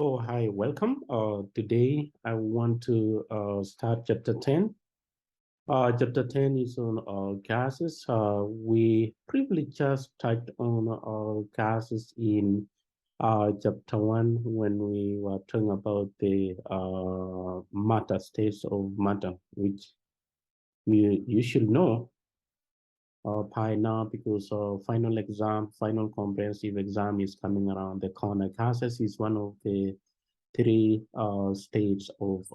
Oh, hi, welcome. Today I want to start chapter 10. Chapter 10 is on gases. We briefly just touched on gases in chapter 1 when we were talking about the matter states of matter, which you should know by now because final comprehensive exam is coming around the corner. Gases is one of the three states of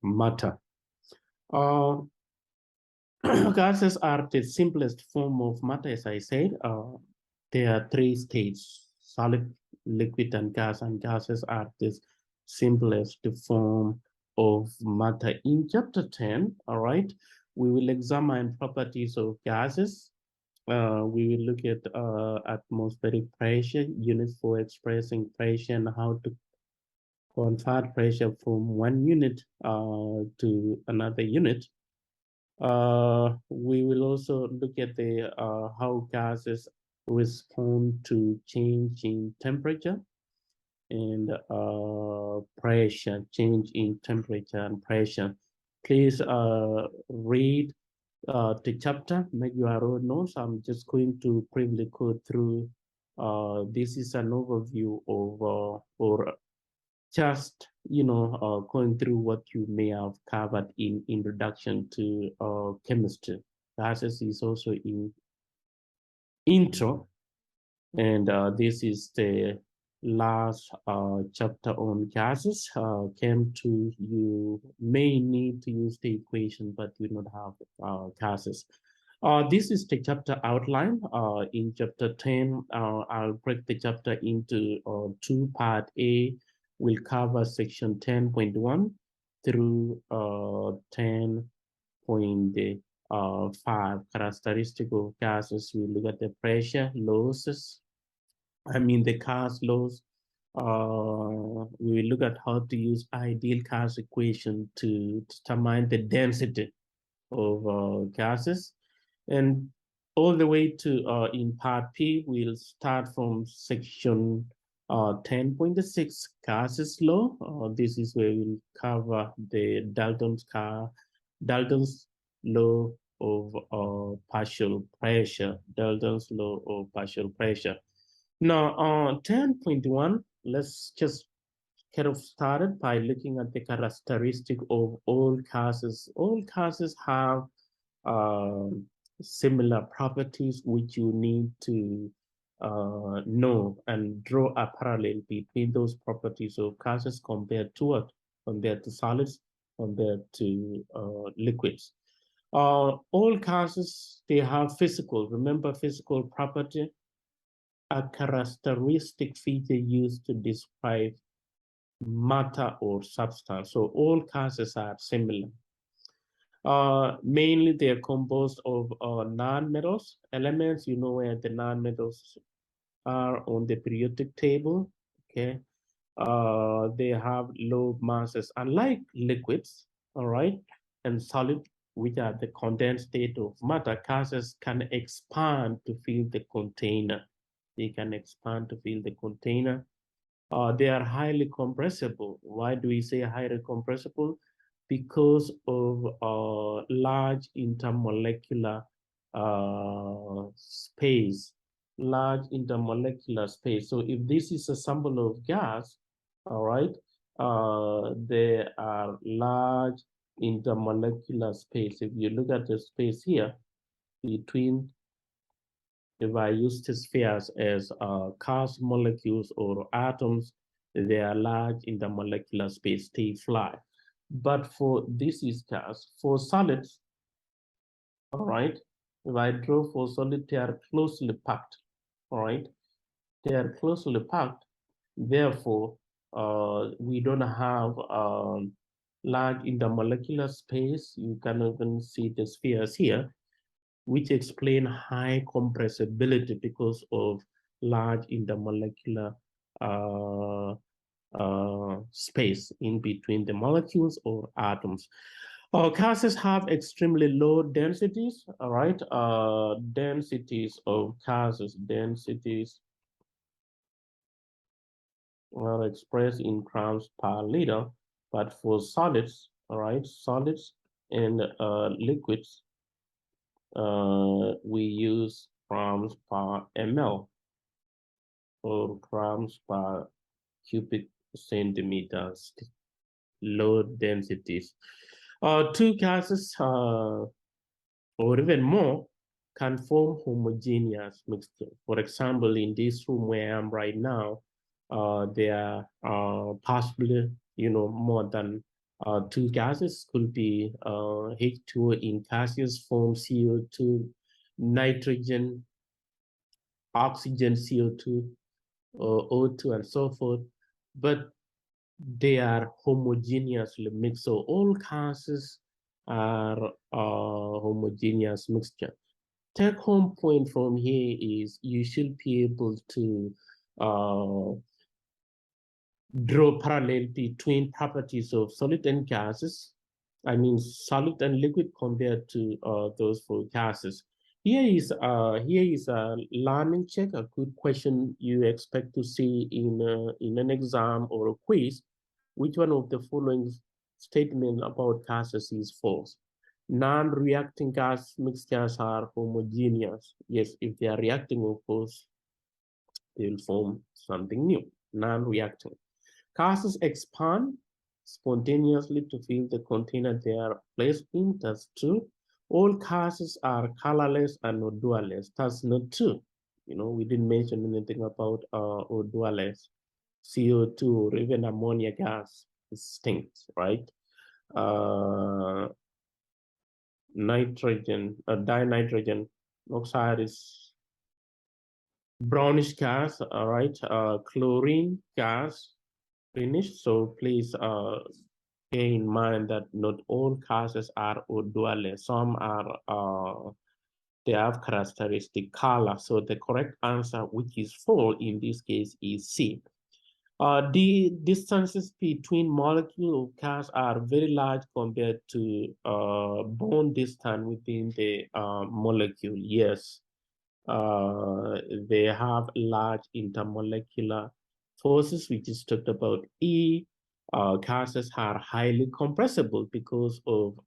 matter. Uh, gases are the simplest form of matter, as I said. There are three states, solid, liquid, and gas, and gases are the simplest form of matter. In chapter 10, all right, we will examine properties of gases. We will look at atmospheric pressure, units for expressing pressure, and how to convert pressure from one unit to another unit. We will also look at the how gases respond to change in temperature and pressure, change in temperature and pressure. Please read the chapter, make your own notes. I'm just going to briefly go through. This is an overview of or just going through what you may have covered in introduction to chemistry. Gases is also in intro, and this is the last chapter on gases. Chem 2, you may need to use the equation, but you not have gases. This is the chapter outline. In chapter 10, I'll break the chapter into two part. A will cover section 10.1 through 10.5 characteristic of gases. We look at the pressure, losses, the gas laws. We will look at how to use ideal gas equation to determine the density of gases. And all the way to in part P, we'll start from section 10.6 gases law. This is where we'll cover the Dalton's law of partial pressure, Dalton's law of partial pressure. Now, on 10.1, let's just kind of started by looking at the characteristic of all gases. All gases have uh, similar properties which you need to know and draw a parallel between those properties of gases compared to what? Compared to solids, compared to liquids. All gases, they have physical, remember physical property, a characteristic feature used to describe matter or substance. So all gases are similar. Mainly they are composed of non-metals elements. You know where the non-metals are on the periodic table. Okay. They have low masses, unlike liquids, all right, and solid, which are the condensed state of matter. Gases can expand to fill the container. They can expand to fill the container. They are highly compressible. Why do we say highly compressible? Because of large intermolecular space, large intermolecular space. So if this is a sample of gas, all right, there are large intermolecular space. If you look at the space here between, if I use the spheres as gas molecules or atoms, they are large in the molecular space, they fly. But for this is gas, for solids, all right, if I draw for solid, they are closely packed, all right, they are closely packed. Therefore, we don't have large in the molecular space. You can even see the spheres here, which explain high compressibility because of large intermolecular uh, space in between the molecules or atoms. Gases have extremely low densities, all right? Densities of gases, densities are expressed in grams per liter, but for solids, all right, solids and liquids, we use grams per ml or grams per cubic centimeters, low densities. Two gases or even more can form homogeneous mixture. For example, in this room where I am right now, there are possibly, more than two gases. Could be H2O in gaseous form, CO2, nitrogen, oxygen, CO2, O2, and so forth. But they are homogeneously mixed. So all gases are homogeneous mixture. Take home point from here is you should be able to uh, draw parallel between properties of solid and gases. I mean, solid and liquid compared to those for gases. Here is a learning check, a good question you expect to see in an exam or a quiz. Which one of the following statements about gases is false? Non-reacting gas mixtures are homogeneous. Yes, if they are reacting, of course, they will form something new. Non-reacting. Gases expand spontaneously to fill the container they are placed in. That's true. All gases are colorless and odorless. That's not true. We didn't mention anything about odorless. CO2 or even ammonia gas stinks, right? Uh, Nitrogen, dinitrogen oxide is brownish gas, all right? Chlorine gas, greenish. So please bear in mind that not all gases are odorless. Some are, they have characteristic color. So the correct answer, which is 4 in this case, is C. The distances between molecules of gas are very large compared to bond distance within the molecule. Yes, they have large intermolecular forces, which is talked about E. Gases are highly compressible because of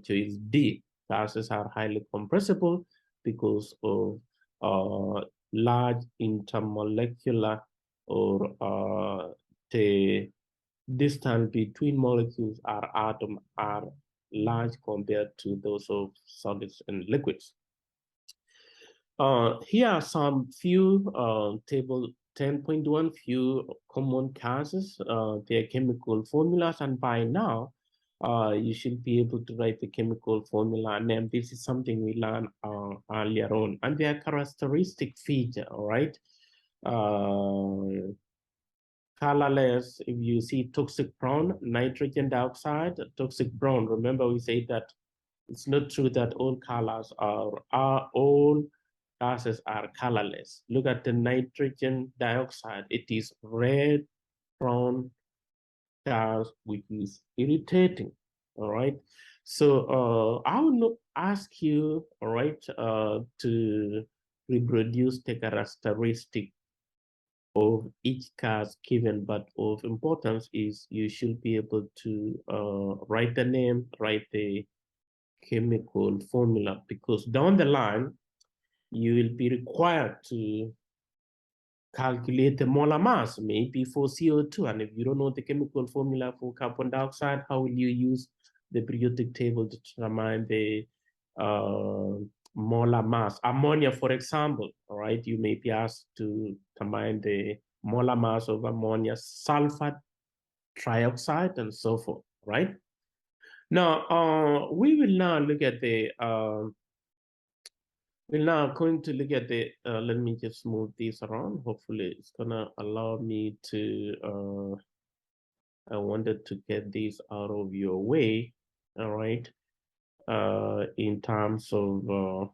choice D. Gases are highly compressible because of large intermolecular or the distance between molecules are atom are large compared to those of solids and liquids. Here are some few table 10.1 few common gases, their chemical formulas, and by now you should be able to write the chemical formula name. This is something we learned earlier on, and their characteristic feature, all right? Colorless, if you see toxic brown, nitrogen dioxide, toxic brown, remember we say that it's not true that all colors are all gases are colorless. Look at the nitrogen dioxide. It is red, brown gas, which is irritating. All right. So I will ask you, all right, to reproduce the characteristic of each gas given, but of importance is you should be able to write the name, write the chemical formula, because down the line, you will be required to calculate the molar mass, maybe for CO2. And if you don't know the chemical formula for carbon dioxide, how will you use the periodic table to determine the molar mass? Ammonia, for example, all right, you may be asked to determine the molar mass of ammonia, sulfur trioxide, and so forth, right? Now, we will now look at the we're now going to look at the, let me just move this around. Hopefully it's gonna allow me to, I wanted to get this out of your way, all right? In terms of,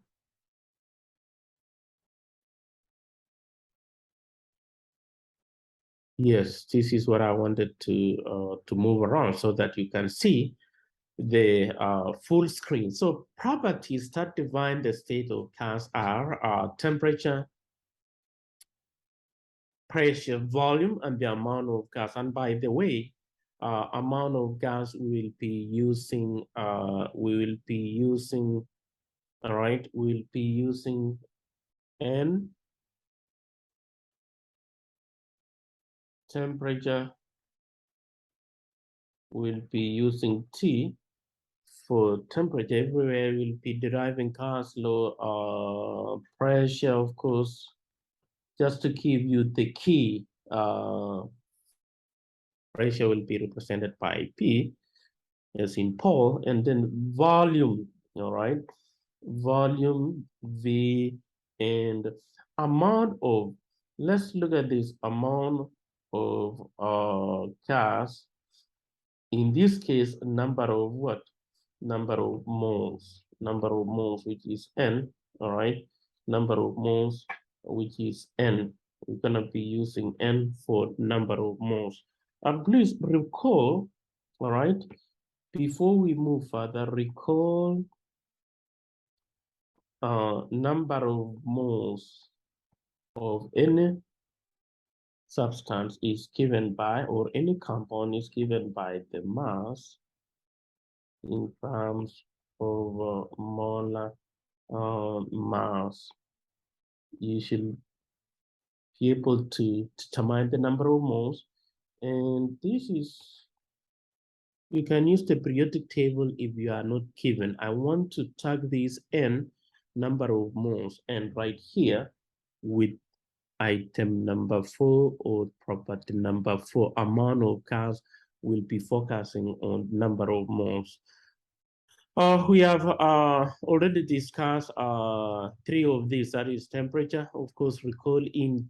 yes, this is what I wanted to move around so that you can see the full screen. So properties that define the state of gas are temperature, pressure, volume, and the amount of gas. And by the way, amount of gas we will be using, all right, we'll be using N, temperature, we'll be using T. For temperature, everywhere we'll be deriving gas law, pressure, of course, just to give you the key. Pressure will be represented by P, as in Paul, and then volume, all right? Volume, V, and amount of, let's look at this amount of gas. In this case, number of what? Number of moles, which is N, all right? Number of moles, which is N. We're gonna be using N for number of moles. And please recall, all right, before we move further, recall number of moles of any substance is given by, or any compound is given by the mass in terms of molar mass. You should be able to determine the number of moles, and this is, you can use the periodic table if you are not given. I want to tag this N, number of moles, and right here with item number 4 or property number 4, amount of gas, will be focusing on number of moles. We have already discussed 3 of these, that is temperature. Of course, recall in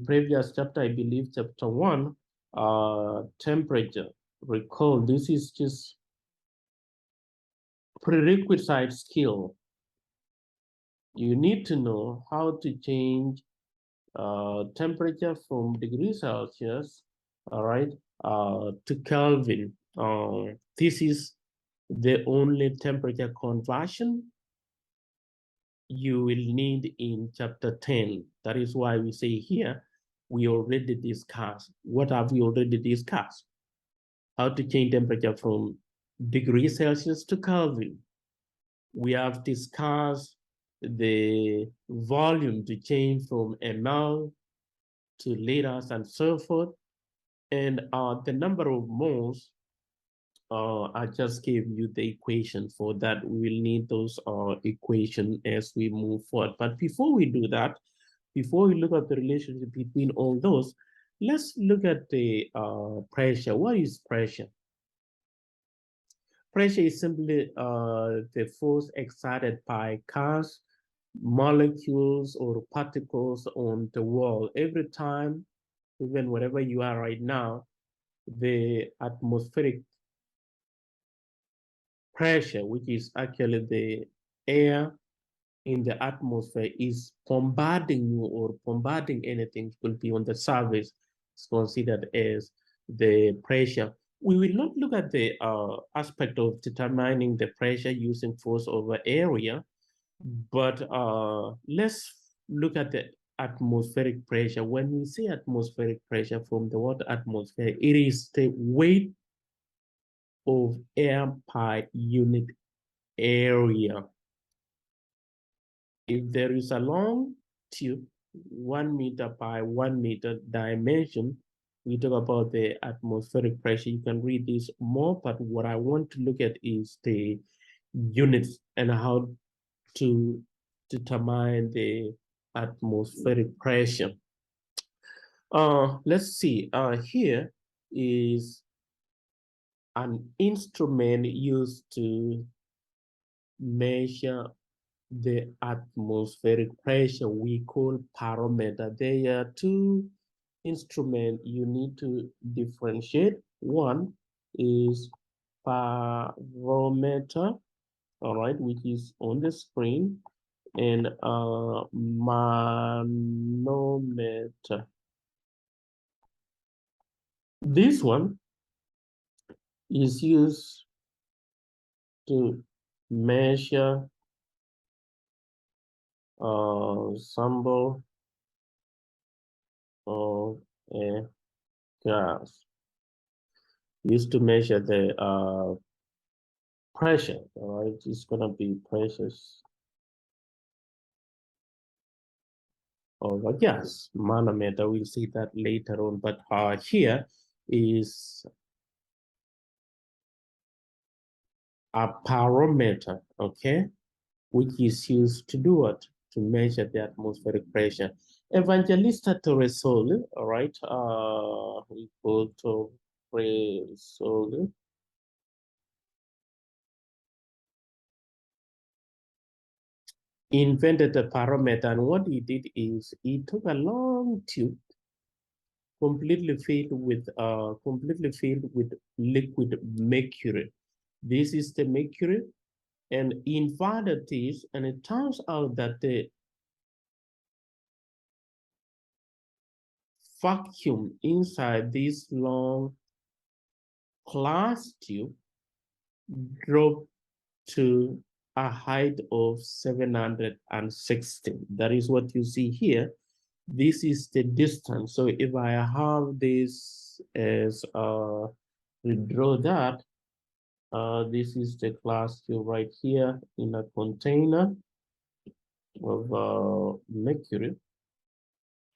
previous chapter, I believe chapter 1, temperature. Recall, this is just prerequisite skill. You need to know how to change temperature from degrees Celsius, all right, to Kelvin. This is the only temperature conversion you will need in chapter 10. That is why we say here, we already discussed. What have we already discussed? How to change temperature from degrees Celsius to Kelvin. We have discussed the volume to change from ml to liters and so forth. And the number of moles, I just gave you the equation for that. We will need those equations as we move forward. But before we do that, before we look at the relationship between all those, let's look at the pressure. What is pressure? Pressure is simply the force exerted by gas, molecules, or particles on the wall. Every time, even wherever you are right now, the atmospheric pressure, which is actually the air in the atmosphere, is bombarding you or bombarding anything could be on the surface. It's considered as the pressure. We will not look at the aspect of determining the pressure using force over area, but let's look at the atmospheric pressure. When we say atmospheric pressure, from the word atmosphere, it is the weight of air per unit area. If there is a long tube, 1 meter by 1 meter dimension, we talk about the atmospheric pressure. You can read this more, but what I want to look at is the units and how to determine the atmospheric pressure. Let's see, here is an instrument used to measure the atmospheric pressure we call barometer. There are 2 instruments you need to differentiate. One is barometer, all right, which is on the screen, and manometer. This one is used to measure sample of a gas used to measure the pressure. All right, it's gonna be pressures of a gas manometer. We'll see that later on, but here is a barometer, okay, which is used to do what? To measure the atmospheric pressure. Evangelista Torresoli, all right, we go to Torresoli. Invented a barometer, and what he did is he took a long tube completely filled with liquid mercury. This is the mercury, and inverted this, and it turns out that the vacuum inside this long glass tube dropped to a height of 760. That is what you see here. This is the distance. So if I have this as we draw that, this is the glass tube right here in a container of mercury.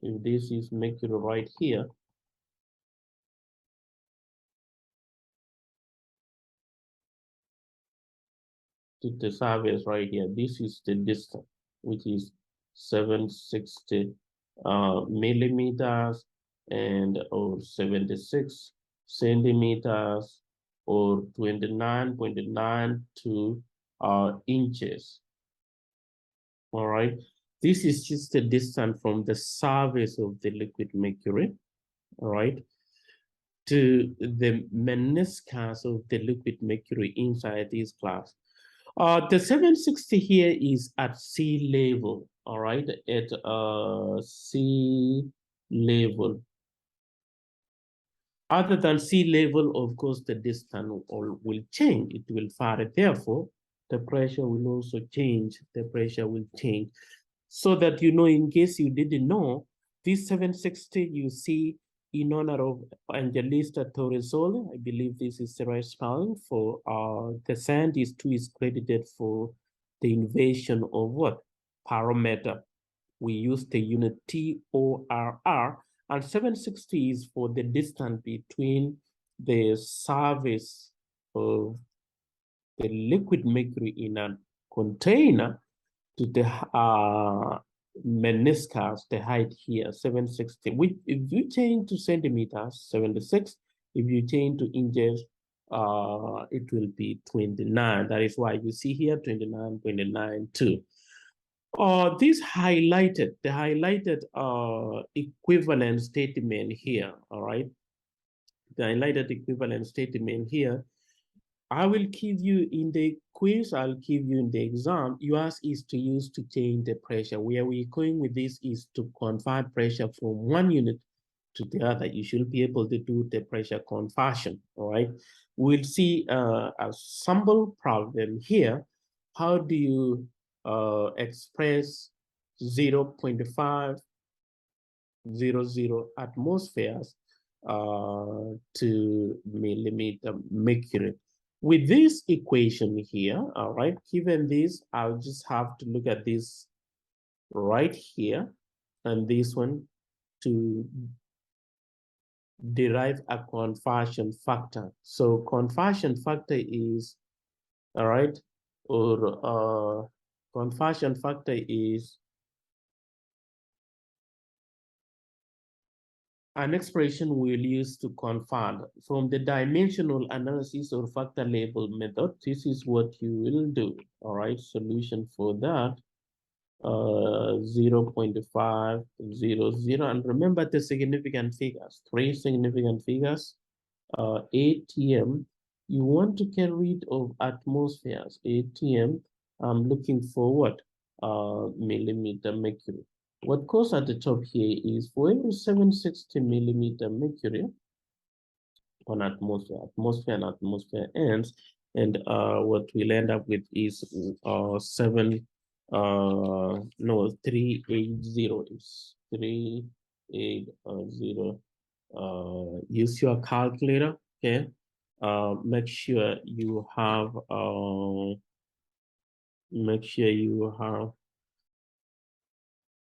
If this is mercury right here, to the surface right here, this is the distance, which is 760 millimeters and or 76 centimeters or 29.92 inches. All right, this is just the distance from the surface of the liquid mercury, all right, to the meniscus of the liquid mercury inside this glass. The 760 here is at sea level, all right, at sea level. Other than sea level, of course, the distance will change. It will vary. Therefore, the pressure will also change. The pressure will change. So that you know, in case you didn't know, this 760 you see in honor of Evangelista Torresoli. I believe this is the right spelling for the scientist who is credited for the invention of what? Barometer. We use the unit TORR, and 760 is for the distance between the surface of the liquid mercury in a container to the meniscus, the height here, 760. Which, if you change to centimeters, 76. If you change to inches, it will be 29. That is why you see here 29.92. This highlighted, the highlighted equivalent statement here, all right? The highlighted equivalent statement here, I will give you in the quiz, I'll give you in the exam. Yours is to use to change the pressure. Where we're going with this is to convert pressure from one unit to the other. You should be able to do the pressure conversion, all right? We'll see a sample problem here. How do you express 0.500 atmospheres to millimeter mercury? With this equation here, all right, given this, I'll just have to look at this right here and this one to derive a conversion factor. So conversion factor is, all right, or conversion factor is an expression we'll use to convert from the dimensional analysis or factor label method. This is what you will do, all right? Solution for that, 0.500. And remember the significant figures, 3 significant figures, ATM. You want to get rid of atmospheres, ATM. I'm looking for what? Millimeter mercury. What goes at the top here is for every 760 millimeter mercury on atmosphere and atmosphere ends, and what we'll end up with is 7 no, 380 is 380. Use your calculator, okay? Make sure you have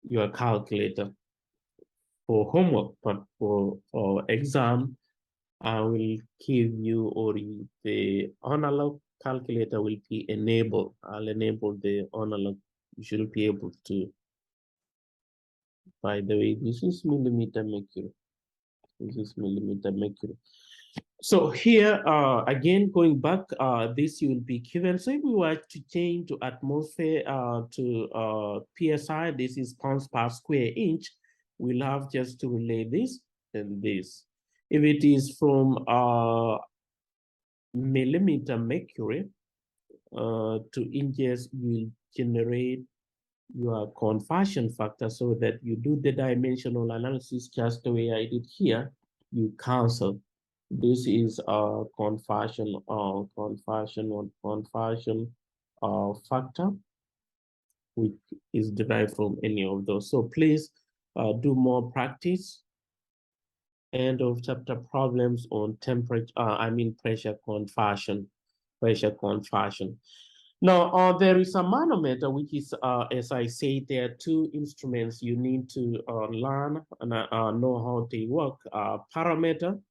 your calculator for homework, but for exam, I will give you, or the analog calculator will be enabled. I'll enable the analog. You should be able to. By the way, this is millimeter mercury. This is millimeter mercury. So here, again, going back, this will be given. So if we were to change to atmosphere to PSI, this is pounds per square inch, we'll have just to relay this and this. If it is from millimeter mercury to inches, will generate your conversion factor so that you do the dimensional analysis just the way I did here, you cancel. This is a conversion factor, which is derived from any of those. So please do more practice. End of chapter problems on temperature, pressure conversion. Now, there is a manometer, which is, as I say, there are two instruments you need to learn and know how they work. Parameter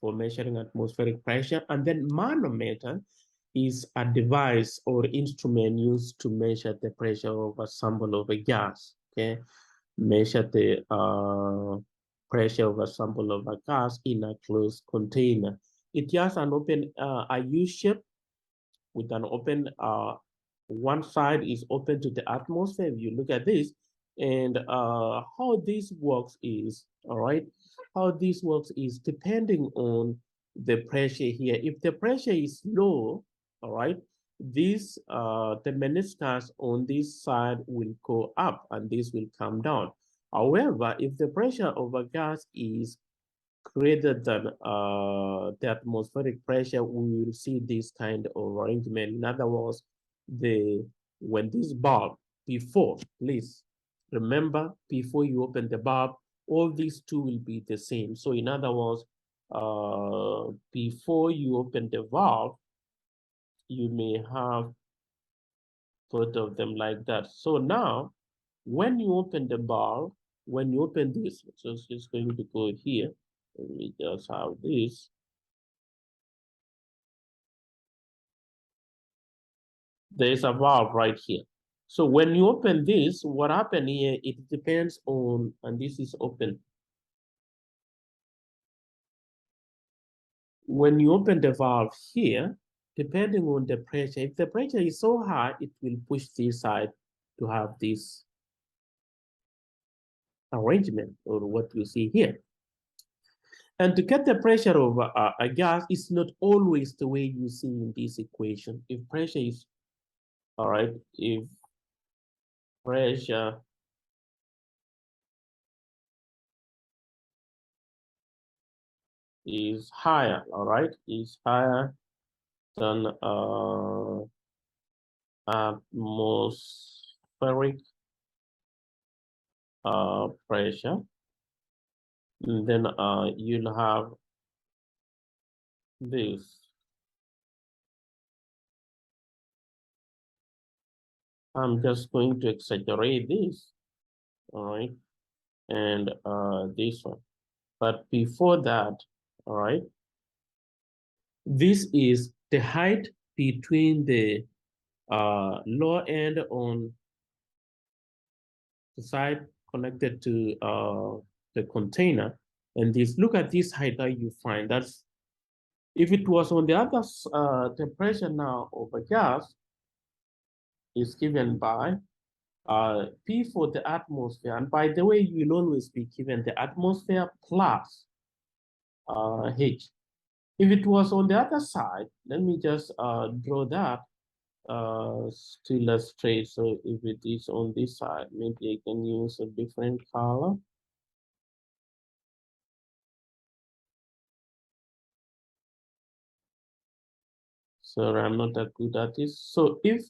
for measuring atmospheric pressure, and then manometer is a device or instrument used to measure the pressure of a sample of a gas, okay? Measure the pressure of a sample of a gas in a closed container. It has an open, a U-shape with an open, one side is open to the atmosphere. If you look at this, and how this works is, all right, how this works is depending on the pressure here. If the pressure is low, all right, this, the meniscus on this side will go up and this will come down. However, if the pressure of a gas is greater than the atmospheric pressure, we will see this kind of arrangement. In other words, when this bulb, before, please remember, before you open the bulb, all these two will be the same. So in other words, before you open the valve, you may have both of them like that. So now, when you open the valve, when you open this, so it's just going to go here. We just have this. There's a valve right here. So when you open this, what happened here, it depends on, and this is open. When you open the valve here, depending on the pressure, if the pressure is so high, it will push this side to have this arrangement or what you see here. And to get the pressure of a gas, it's not always the way you see in this equation. If pressure is, all right, if pressure is higher, all right, is higher than atmospheric pressure, and then you'll have this. I'm just going to exaggerate this, all right, and this one. But before that, all right, this is the height between the lower end on the side connected to the container, and this, look at this height that you find. That's, if it was on the other temperature now of a gas, is given by P for the atmosphere. And by the way, you will always be given the atmosphere plus H. If it was on the other side, let me just draw that to illustrate. So if it is on this side, maybe I can use a different color. So I'm not that good at this. So if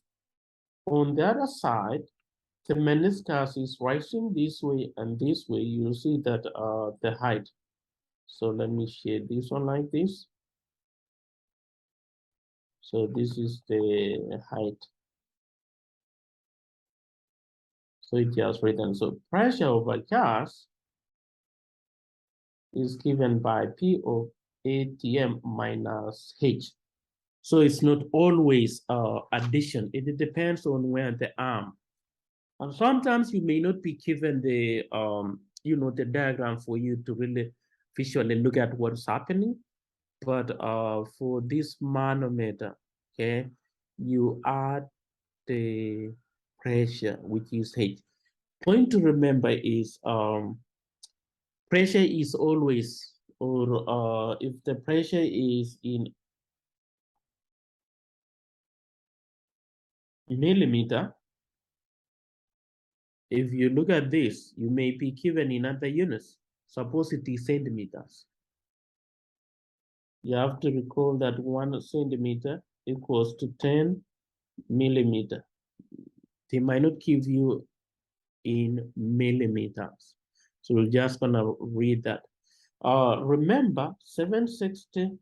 on the other side, the meniscus is rising this way and this way, you'll see that the height. So let me share this one like this. So this is the height. So it just written. So pressure over gas is given by P of ATM minus H. So it's not always addition. It depends on where the arm. And sometimes you may not be given the the diagram for you to really visually look at what's happening. But for this manometer, okay, you add the pressure, which is H. Point to remember is pressure is always, or if the pressure is in millimeter, if you look at this, you may be given in other units. Suppose it is centimeters. You have to recall that 1 centimeter equals to 10 millimeter. They might not give you in millimeters. So we're just gonna read that. Remember, 760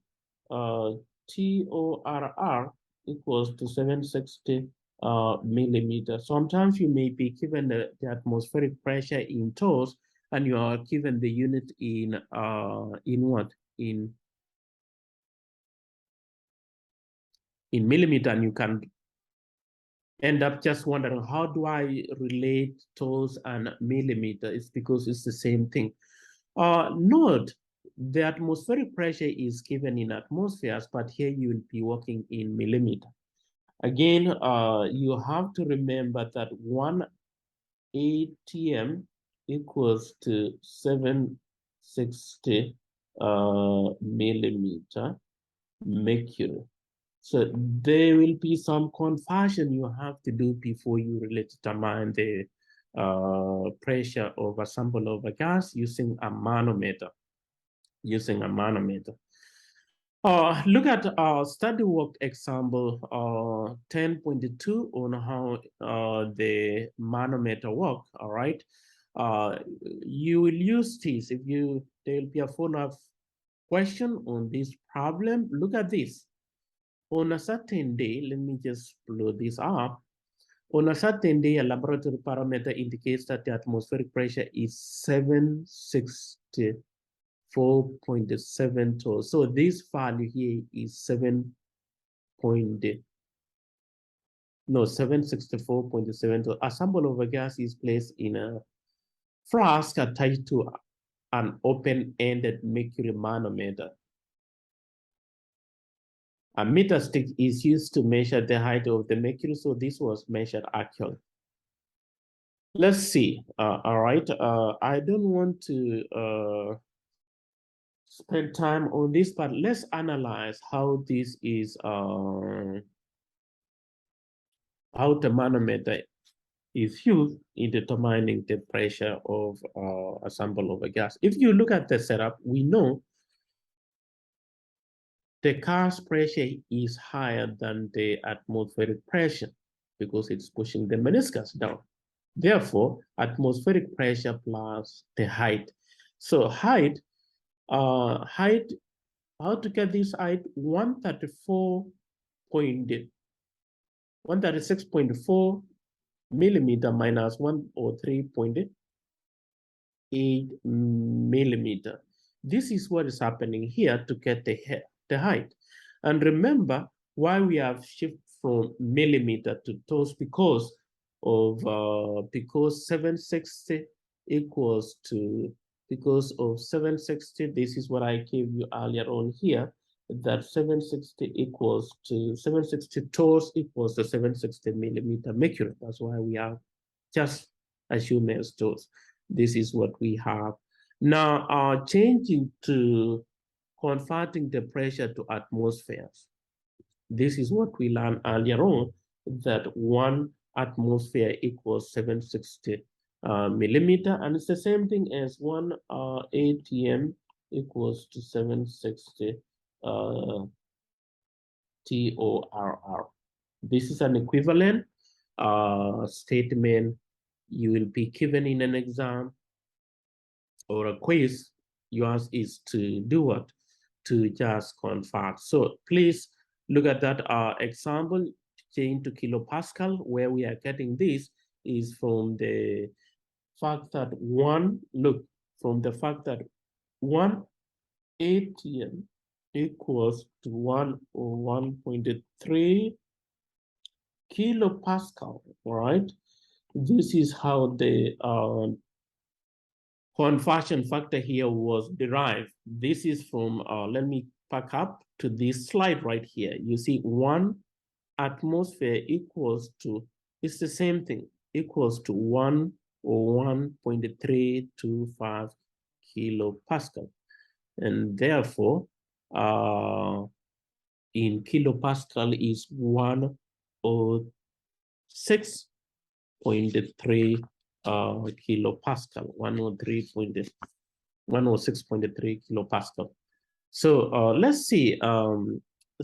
TORR equals to 760 millimeters. Sometimes you may be given the atmospheric pressure in torrs, and you are given the unit in what? In millimeter, and you can end up just wondering, how do I relate torrs and millimeter? It's because it's the same thing. Note, the atmospheric pressure is given in atmospheres, but here you will be working in millimeter. Again, you have to remember that 1 ATM equals to 760 millimeter mercury. So there will be some conversion you have to do before you really determine the pressure of a sample of a gas using a manometer. Look at study work example 10.2 on how the manometer work. All right. You will use this if there will be a follow-up question on this problem. Look at this. On a certain day, let me just blow this up. On a certain day, a laboratory parameter indicates that the atmospheric pressure is 764.7 torrs. So this value here is 764.7 torrs. A sample of a gas is placed in a flask attached to an open-ended mercury manometer. A meter stick is used to measure the height of the mercury, so this was measured accurately. Let's see. All right. I don't want to spend time on this, but let's analyze how this is, how the manometer is used in determining the pressure of a sample of a gas. If you look at the setup, we know the gas pressure is higher than the atmospheric pressure because it's pushing the meniscus down. Therefore, atmospheric pressure plus the height. So height, how to get this height? 136.4 millimeter minus 103.8 millimeter. This is what is happening here to get the height. And remember why we have shifted from millimeter to torrs, because 760 equals to, because of 760, this is what I gave you earlier on here, that 760 equals to 760 torrs equals to 760 millimeter mercury. That's why we have just assume as torrs. This is what we have. Now, changing to converting the pressure to atmospheres. This is what we learned earlier on, that 1 atmosphere equals 760 millimeter, and it's the same thing as 1 ATM equals to 760 TORR. This is an equivalent statement you will be given in an exam or a quiz. Yours is to do what? To just convert. So please look at that example, change to kilopascal, where we are getting this is from the fact that from the fact that 1 atm equals to 101.3 kilopascal, right? This is how the conversion factor here was derived. This is from, let me back up to this slide right here. You see 1 atmosphere equals to, it's the same thing, equals to 101.325 kilopascal. And therefore, in kilopascal is 106.3 kilopascal, 106.3 kilopascal. So let's see,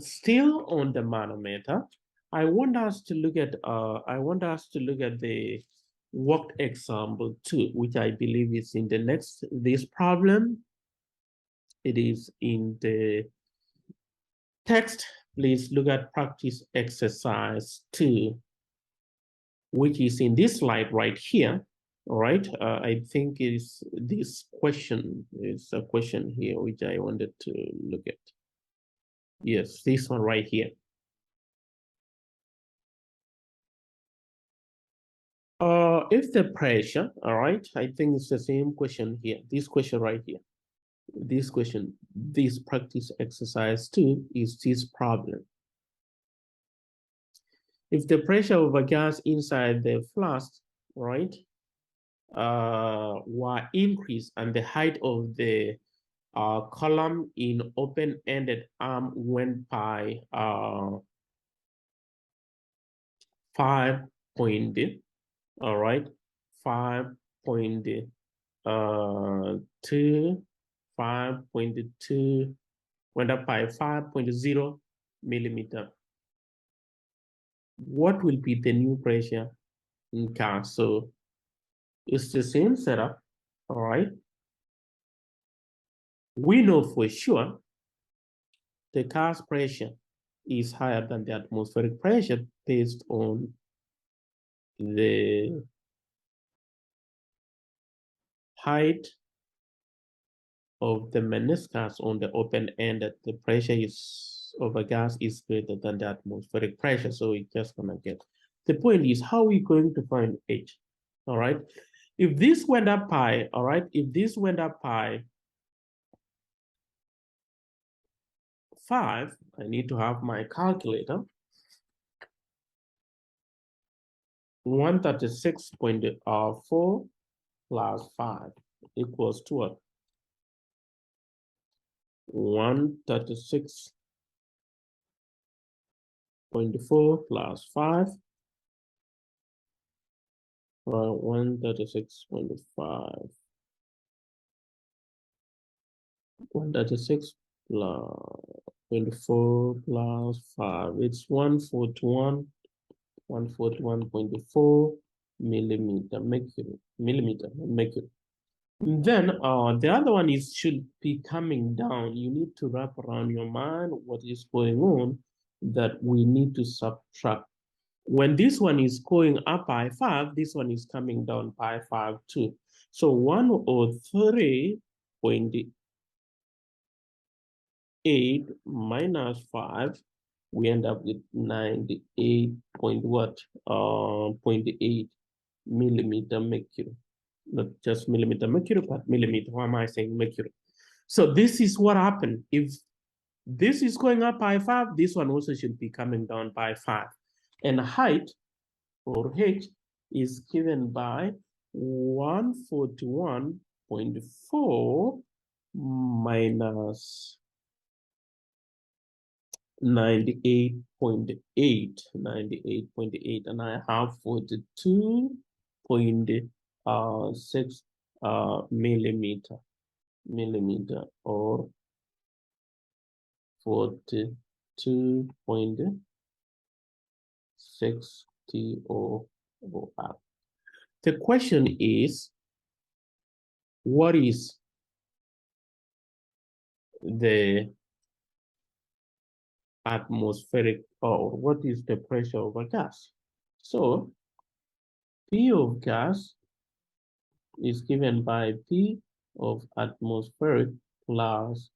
still on the manometer, I want us to look at the worked example 2, which I believe is in the next, this problem. It is in the text. Please look at practice exercise 2, which is in this slide right here. All right, I think is this question is a question here which I wanted to look at. Yes, this one right here. If the pressure, all right, I think it's the same question here. This question right here. This question, this practice exercise 2 is this problem. If the pressure of a gas inside the flask, right, were increased and the height of the column in open-ended arm went by 5 point, all right, 5.2, 5.2 went up by 5.0 millimeter. What will be the new pressure in car? So it's the same setup, all right? We know for sure the car's pressure is higher than the atmospheric pressure based on the height of the meniscus on the open end. That the pressure is of a gas is greater than the atmospheric pressure. So it's just gonna get. The point is, how are we going to find H? All right. If this went up pi, all right, if this went up pi 5, I need to have my calculator. 136.4 plus 5 equals to what? 136.4 plus 5. 136.5. 136 plus 24 plus 5. It's 141. 141.4 millimeter mercury. Then the other one is should be coming down. You need to wrap around your mind what is going on, that we need to subtract. When this one is going up by 5, this one is coming down by 5 too. So 103.8 minus 5, we end up with 98 point what? 0.8 millimeter mercury. Not just millimeter mercury, but millimeter. Why am I saying mercury? So this is what happened. If this is going up by 5, this one also should be coming down by 5. And height, or H, is given by 141.4 minus 98.8, and I have 42.6 millimeter, or 42.6 TOR. The question is, what is the atmospheric, or what is the pressure of a gas? So P of gas is given by P of atmospheric plus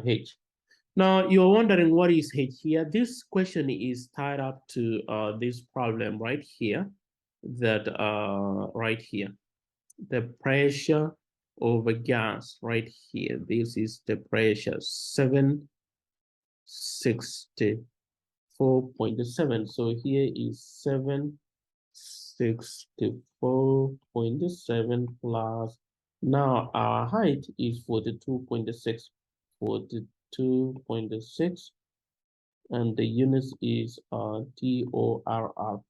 H. Now you're wondering what is H here? This question is tied up to this problem right here, that right here, the pressure of a gas right here. This is the pressure 764.7. So here is 764.7 plus, now our height is 42.6, 42.6, and the units is TORR.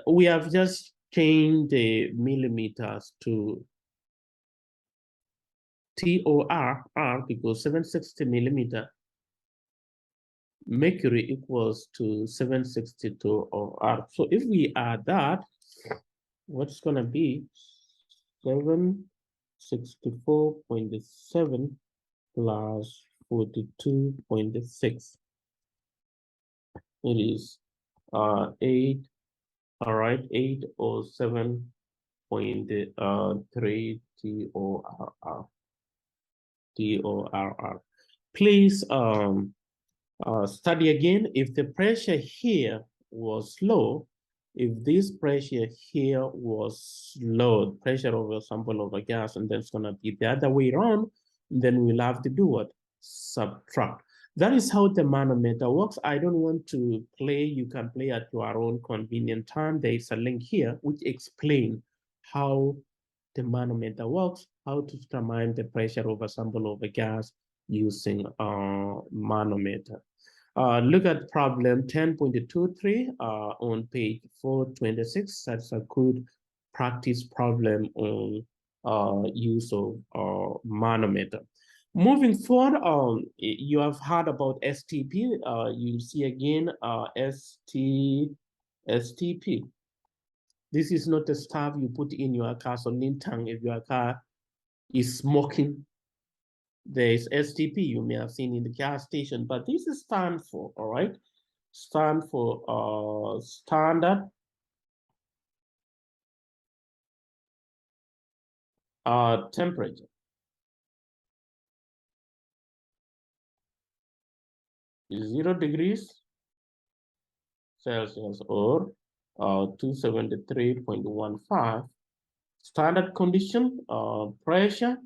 We have just changed the millimeters to TORR because 760 millimeter mercury equals to 762 R. So if we add that, what's gonna be 764.7 plus 42.6? It is 8, all right, 807.3 TORR. Please study again. If the pressure here was low, if this pressure here was low, pressure of a sample of a gas, and then it's gonna be the other way around, then we'll have to do what? Subtract. That is how the manometer works. I don't want to play. You can play at your own convenient time. There is a link here which explains how the manometer works, how to determine the pressure of a sample of a gas using a manometer. Look at problem 10.23 on page 426. That's a good practice problem on use of manometer. Moving forward, you have heard about STP. You see again STP. This is not a stuff you put in your gasoline tank if your car is smoking. There is STP you may have seen in the gas station, but this is stand for, all right? Stand for standard temperature. 0 degrees Celsius or 273.15. Standard condition, pressure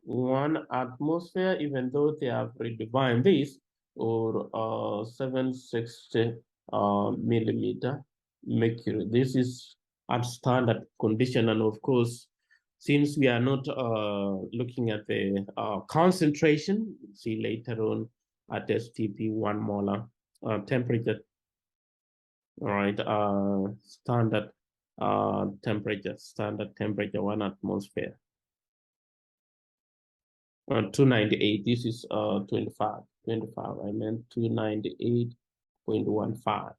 1 atmosphere, even though they have redefined this, or 760 millimeter mercury. This is at standard condition, and of course, since we are not looking at the concentration, see later on at STP 1 molar temperature. All right, standard temperature 1 atmosphere. 298. This is 25. I meant 298.15.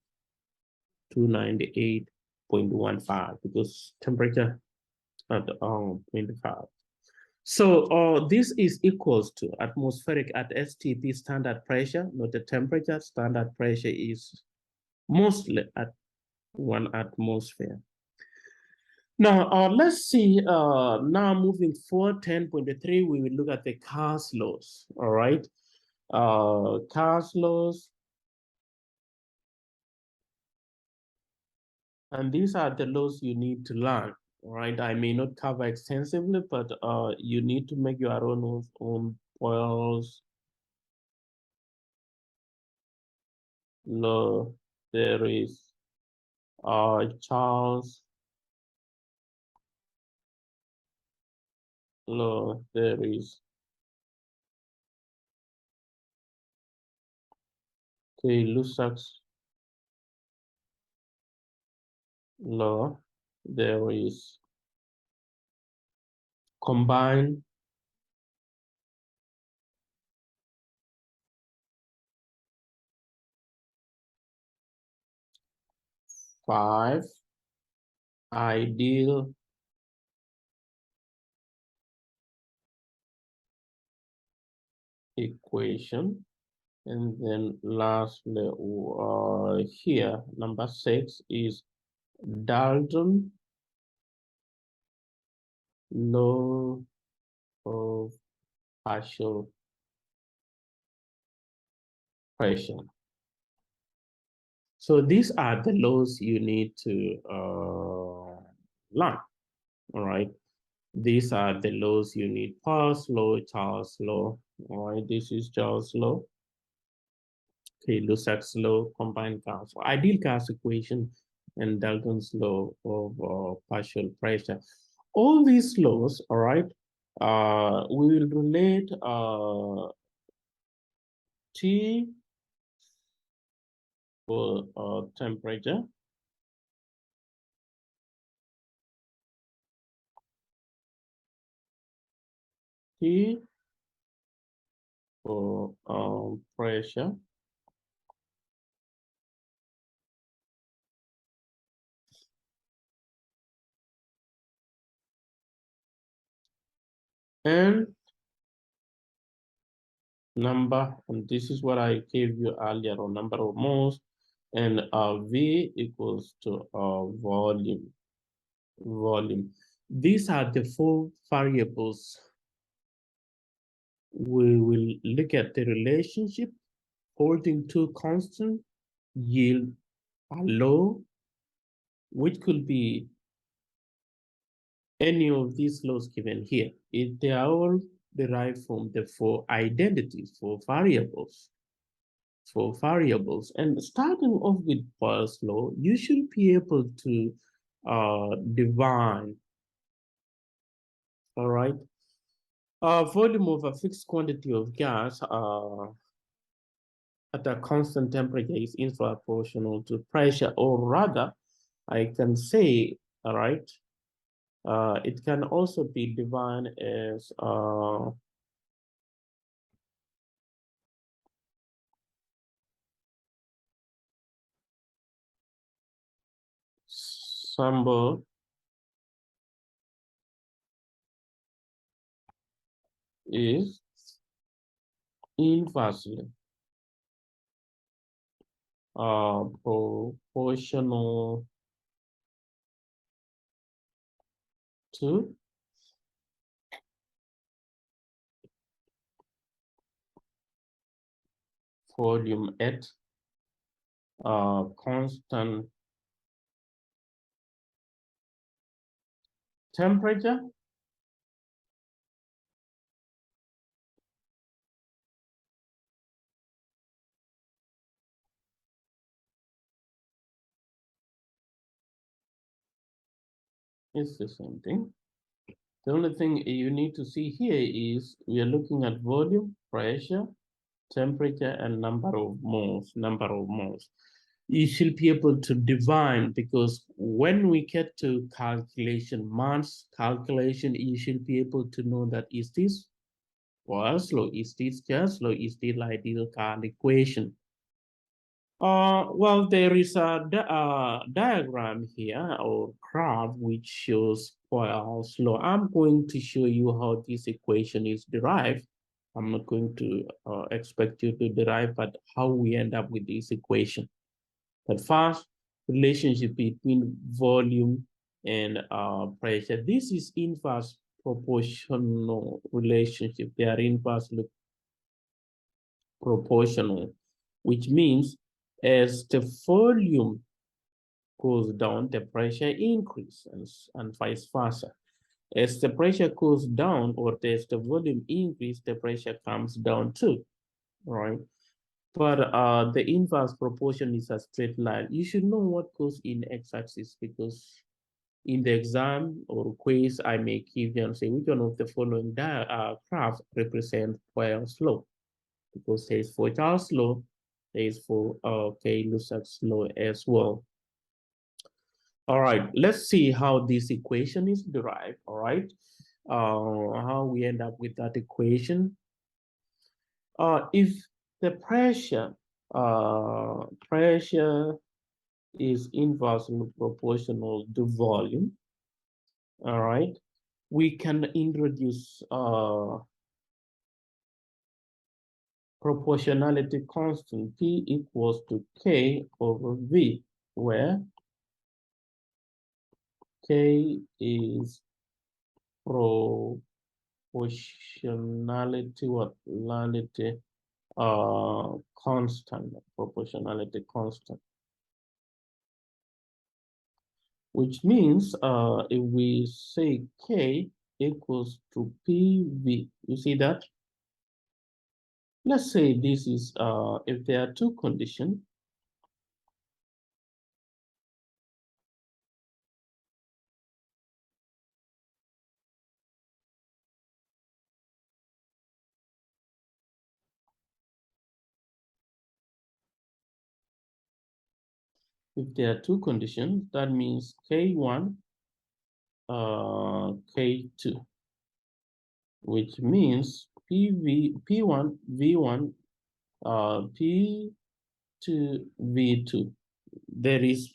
298.15 because temperature at 25. So this is equals to atmospheric at STP standard pressure, not the temperature. Standard pressure is mostly at 1 atmosphere. Now, let's see, now moving forward, 10.3, we will look at the Carr's laws, all right? Carr's laws. And these are the laws you need to learn, all right? I may not cover extensively, but you need to make your own Boyle's law. There is Charles law. There is Lusak's law. There is combined 5 ideal equation. And then lastly, here, number 6 is Dalton law of partial pressure. So these are the laws you need to learn, all right? These are the laws you need. Paul's law, Charles' law, all right? This is Charles' law. Okay, Lusak's law, combined gas, ideal gas equation, and Dalton's law of partial pressure. All these laws, all right, we will relate T for temperature, T for pressure, and number, and this is what I gave you earlier, or number of moles, and V equals to volume. These are the 4 variables. We will look at the relationship holding two constant yield a law, which could be any of these laws given here. If they are all derived from the 4 identities, 4 variables. And starting off with Poyle's law, you should be able to divine, all right, volume of a fixed quantity of gas at a constant temperature is inversely proportional to pressure, or rather, I can say, all right, it can also be defined as symbol is inversely proportional to volume at constant temperature is the same thing. The only thing you need to see here is we are looking at volume, pressure, temperature, and number of moles. You should be able to divine, because when we get to calculation, mass calculation, you should be able to know that is this Poyle's law, is this gas law, is this ideal gas equation. Well, there is a diagram here, or graph, which shows Poyle's law. I'm going to show you how this equation is derived. I'm not going to expect you to derive, but how we end up with this equation. But first, relationship between volume and pressure. This is inverse proportional relationship. They are inversely proportional, which means as the volume goes down, the pressure increases, and vice versa. As the pressure goes down, or as the volume increases, the pressure comes down too, right? But the inverse proportion is a straight line. You should know what goes in x-axis, because in the exam or quiz, I may give you and say which one of the following graphs represent Poyle's law, because there is for Charles' law, there is for Lusak's law as well. All right, let's see how this equation is derived. All right, how we end up with that equation. If the pressure is inversely proportional to volume. All right. We can introduce proportionality constant P equals to K over V, where K is proportionality constant, proportionality constant, which means if we say K equals to PV, you see that? Let's say this is, if there are two conditions, that means K1, K2, which means P1, V1, P2, V2. There is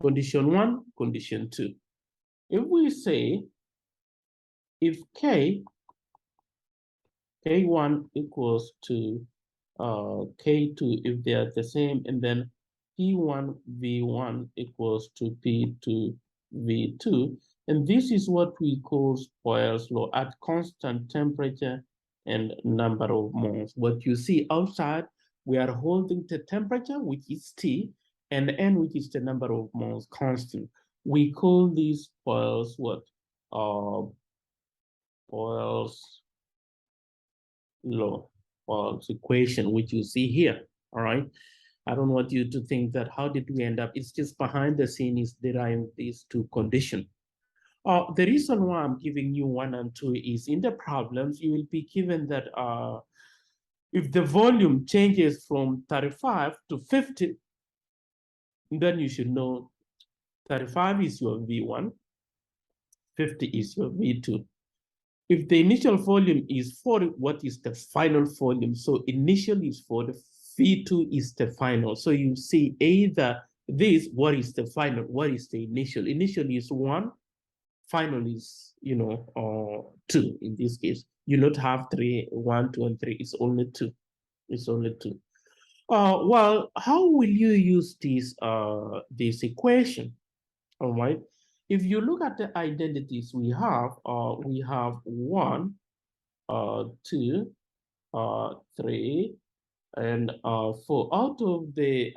condition 1, condition 2. If we say if K1 equals to K2, if they are the same, and then P1 V1 equals to P2 V2, and this is what we call Boyle's law at constant temperature and number of moles. What you see outside, we are holding the temperature, which is T, and N, which is the number of moles, constant. We call these Boyle's what? Boyle's law, Boyle's equation, which you see here. All right. I don't want you to think that how did we end up? It's just behind the scene is deriving these two conditions. The reason why I'm giving you 1 and 2 is in the problems, you will be given that if the volume changes from 35 to 50, then you should know 35 is your V1, 50 is your V2. If the initial volume is 40, what is the final volume? So initial is 40, V2 is the final. So you see either this, what is the final, what is the initial? Initial is 1, final is, 2 in this case. You not have 3, 1, 2, and 3. It's only 2. It's only 2. Well, how will you use this equation? All right. If you look at the identities we have 1, 2, 3, and 4. Out of the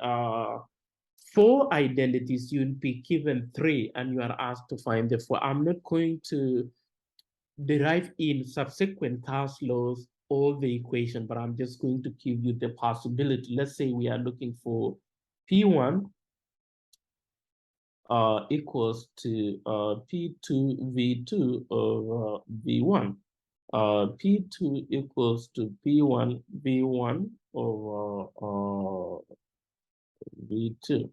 4 identities, you'll be given 3, and you are asked to find the 4. I'm not going to derive in subsequent task laws all the equation, but I'm just going to give you the possibility. Let's say we are looking for P1 equals to P2 V2 over V1. P2 equals to P1 V1 over V2.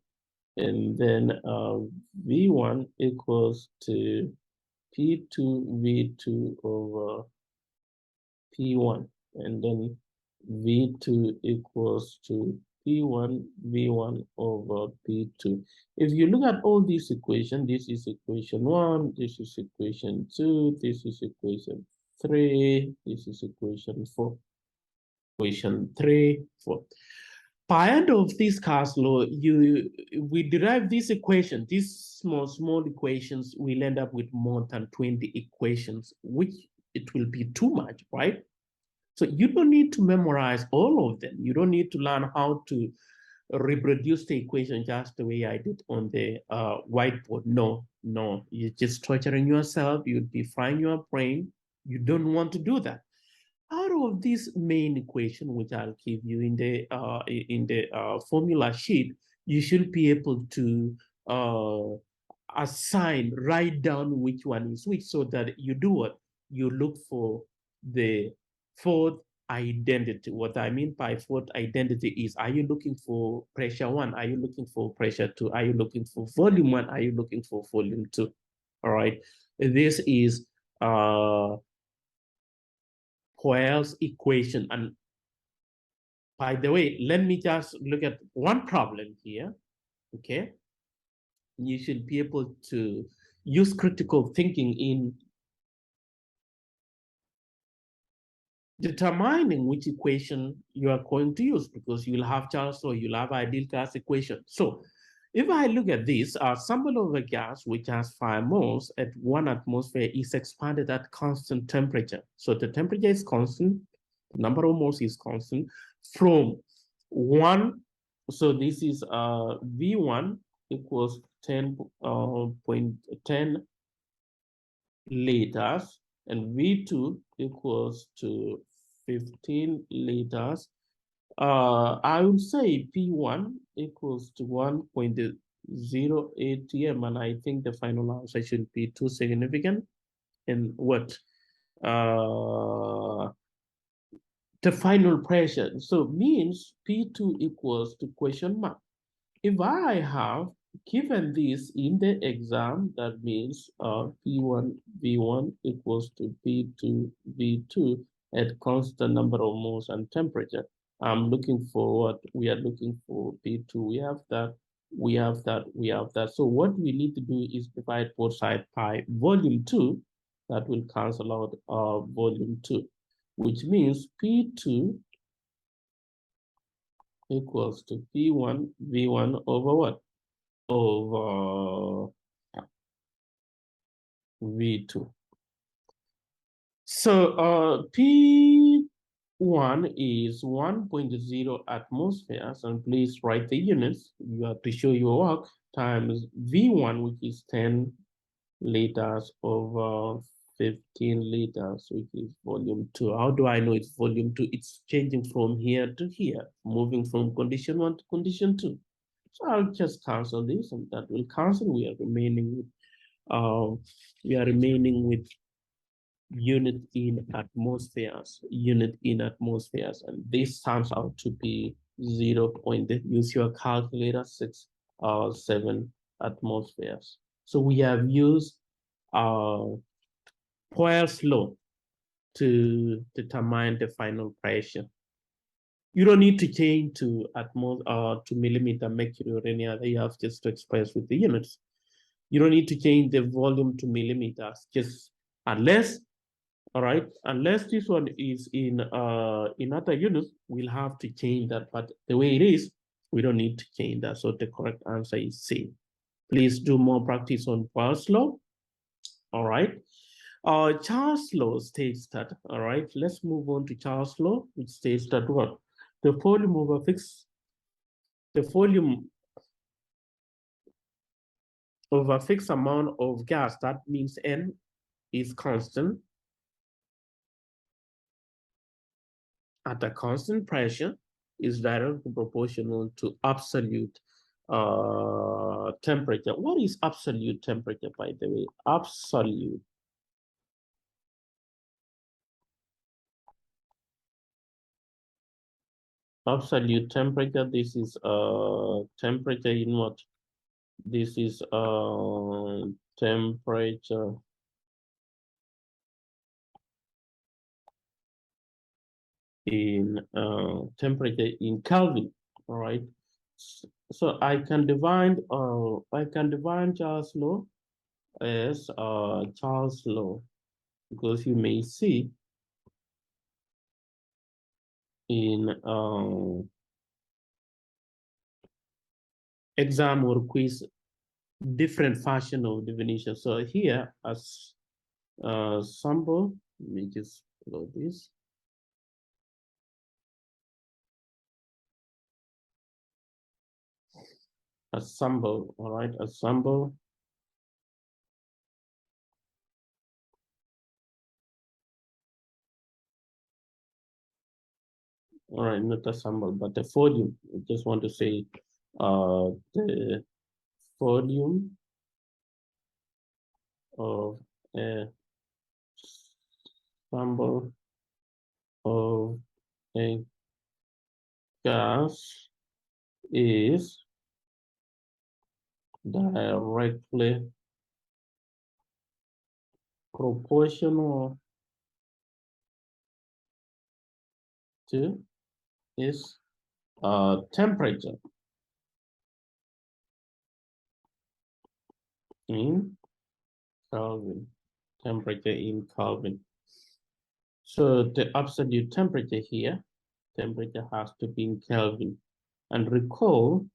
And then V1 equals to P2 V2 over P1. And then V2 equals to P1 V1 over P2. If you look at all these equations, this is equation 1, this is equation 2, this is equation 3, this is equation 4. Equation 3, 4. By end of this cast law, we derive this equation, these small equations will end up with more than 20 equations, which it will be too much, right? So you don't need to memorize all of them. You don't need to learn how to reproduce the equation just the way I did on the whiteboard. No, you're just torturing yourself. You'd be frying your brain. You don't want to do that. Out of this main equation, which I'll give you in the formula sheet, you should be able to write down which one is which, so that you do what? You look for the fourth identity. What I mean by fourth identity is, are you looking for pressure 1? Are you looking for pressure 2? Are you looking for volume 1? Are you looking for volume 2? All right. This is Boyle's equation. And by the way, let me just look at one problem here. Okay. You should be able to use critical thinking in determining which equation you are going to use, because you'll have Charles or you'll have ideal gas equation. So if I look at this, a sample of a gas which has 5 moles at 1 atmosphere is expanded at constant temperature. So the temperature is constant, the number of moles is constant from 1. So this is V1 equals 10.10 liters, and V2 equals to 15 liters. I would say P1 equals to 1.08 TM, and I think the final answer should be too significant. And what? The final pressure. So means P2 equals to question mark. If I have given this in the exam, that means P1 V1 equals to P2 V2 at constant number of moles and temperature. I'm looking for what we are looking for P2. We have that, we have that, we have that. So what we need to do is divide both sides by volume 2. That will cancel out volume 2, which means P2 equals to P1 V1 over what? Over V2. So P1 is 1.0 atmospheres, and please write the units. You have to show your work, times V1, which is 10 liters over 15 liters, which is volume 2. How do I know it's volume 2? It's changing from here to here, moving from condition 1 to condition 2. So I'll just cancel this, and that will cancel. We are remaining with unit in atmospheres, and this turns out to be 0. Use your calculator, 7 atmospheres. So we have used Poyle's law to determine the final pressure. You don't need to change to to millimeter mercury or any other. You have just to express with the units. You don't need to change the volume to millimeters, just unless, all right, unless this one is in other units, we'll have to change that. But the way it is, we don't need to change that. So the correct answer is C. Please do more practice on Poyle's law. All right. Charles law states that, all right, let's move on to Charles law, which states that what? The volume of a fixed amount of gas, that means N is constant, at a constant pressure is directly proportional to absolute temperature. What is absolute temperature, by the way? Absolute temperature. This is temperature in what? This is temperature in Kelvin. All right. So I can divide Charles law as Charles law, because you may see in exam or quiz different fashion of definition. So here as sample, let me just load this. Assemble, all right, assemble. All right, not assemble, but the volume. I just want to say the volume of a sample of a gas is directly proportional to its temperature. in Kelvin. Temperature in Kelvin. So the absolute temperature here, temperature has to be in Kelvin. And recall,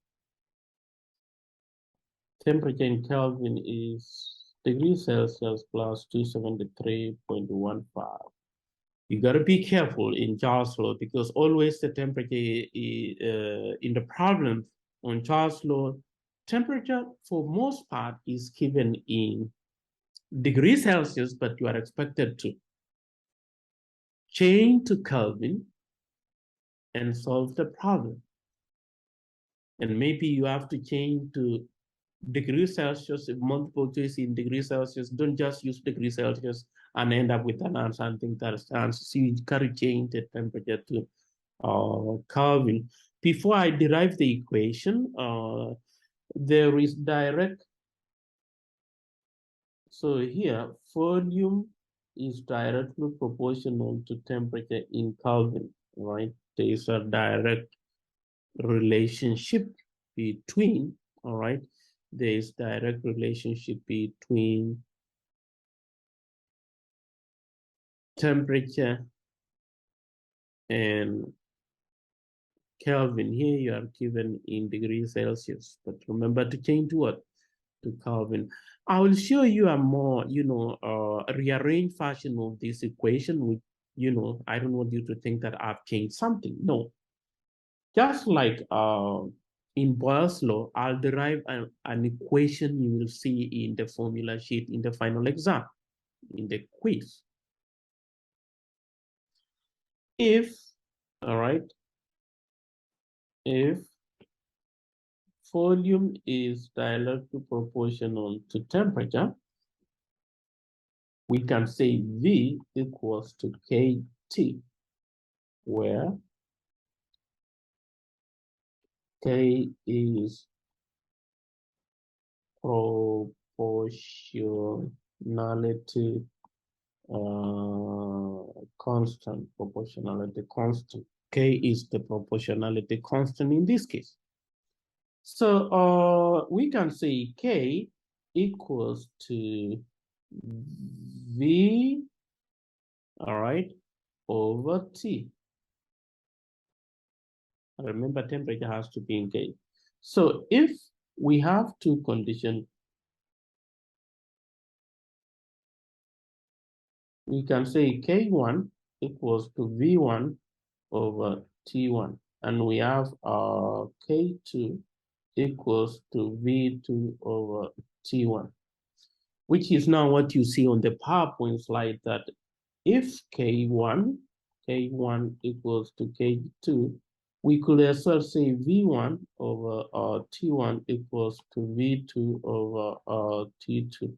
temperature in Kelvin is degrees Celsius plus 273.15. You got to be careful in Charles law because always the temperature in the problem on Charles law, temperature for most part is given in degrees Celsius, but you are expected to change to Kelvin and solve the problem. And maybe you have to change to degrees Celsius, if multiple choice in degrees Celsius, don't just use degrees Celsius and end up with an answer and think that's the answer. So you gotta change the temperature to Kelvin. Before I derive the equation, there is direct. So here, volume is directly proportional to temperature in Kelvin, right? There is a direct relationship between, all right? There is direct relationship between temperature and Kelvin. Here you are given in degrees Celsius, but remember to change to what? To Kelvin. I will show you a more, rearranged version of this equation, which, I don't want you to think that I've changed something. No, just like in Boyle's law, I'll derive an equation you will see in the formula sheet in the final exam, in the quiz. If, all right, if volume is directly proportional to temperature, we can say V equals to KT, where K is proportionality constant. K is the proportionality constant in this case. So we can say K equals to V, all right, over T. Remember, temperature has to be in K. So if we have two conditions, we can say K1 equals to V1 over T1. And we have K2 equals to V2 over T1, which is now what you see on the PowerPoint slide, that if K1 equals to K2, we could as well say V1 over T1 equals to V2 over T2.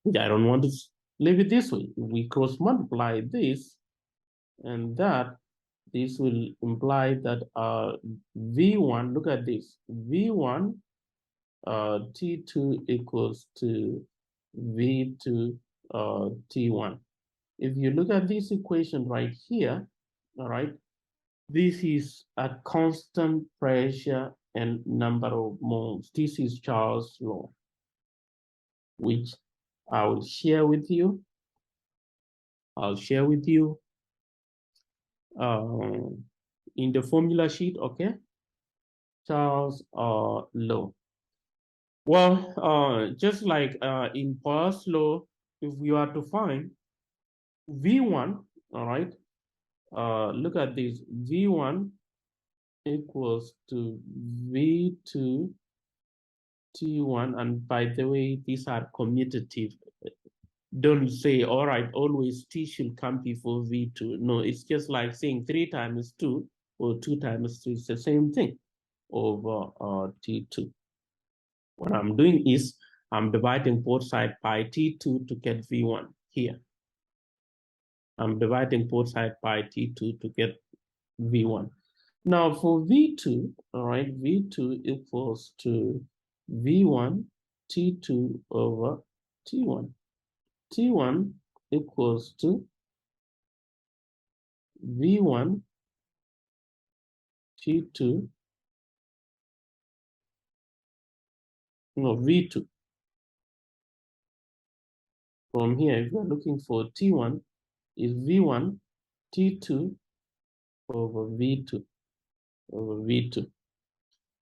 I don't want to leave it this way. If we cross multiply this and that, this will imply that V1, look at this, V1 T2 equals to V2 T1. If you look at this equation right here, all right, this is a constant pressure and number of moles. This is Charles' law, which I will share with you. I'll share with you in the formula sheet, okay? Charles law. Well, just like in Paul's law, if we are to find V1, all right, look at this, V1 equals to V2 T1, and by the way, these are commutative. Don't say, all right, always T should come before V2. No, it's just like saying 3 times 2 or 2 times 3. It's the same thing over T2. What I'm doing is I'm dividing both sides by T2 to get V1 here. I'm dividing both sides by T2 to get V1. Now for V2, all right, V2 equals to V1 T2 over T1. T1 equals to V1 T2 no, V2. From here, if you're looking for T1, is V1 T2 over V2 over V2.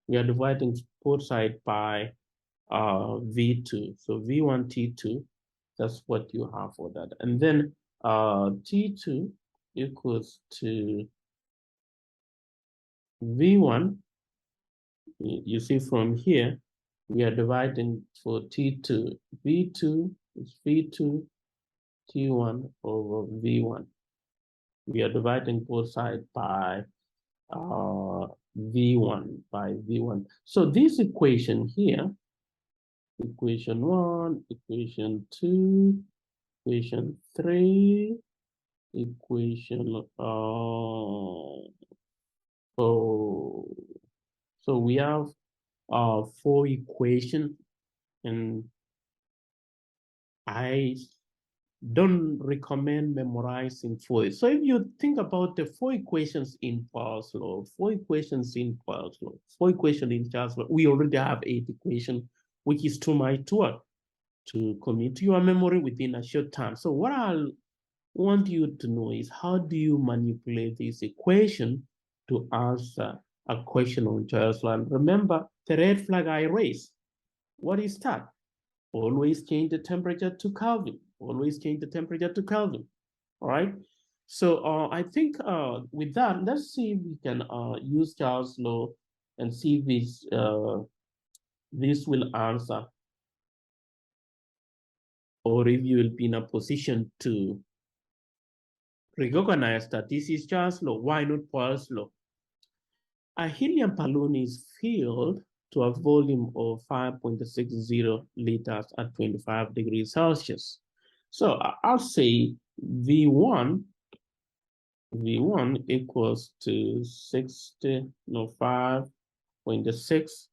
We are dividing both sides by V2. So V1 T2, that's what you have for that. And then T2 equals to V1. You see from here, we are dividing for T2. V2 is V2 T1 over V1. We are dividing both sides by V1. So this equation here, equation 1, equation 2, equation 3, equation so we have 4 equations, and I don't recommend memorizing 4. So if you think about the 4 equations in Power's law, 4 equations in Power's law, 4 equations in Charles' law, we already have 8 equations, which is too much to commit to your memory within a short time. So what I'll want you to know is, how do you manipulate this equation to answer a question on Charles' law? And remember the red flag I raised. What is that? Always change the temperature to Kelvin. Always change the temperature to Kelvin. All right. So I think with that, let's see if we can use Charles' law and see if this will answer, or if you will be in a position to recognize that this is Charles' law. Why not Paul's law? A helium balloon is filled to a volume of 5.60 liters at 25 degrees Celsius. So I'll say V1 equals to 5.6.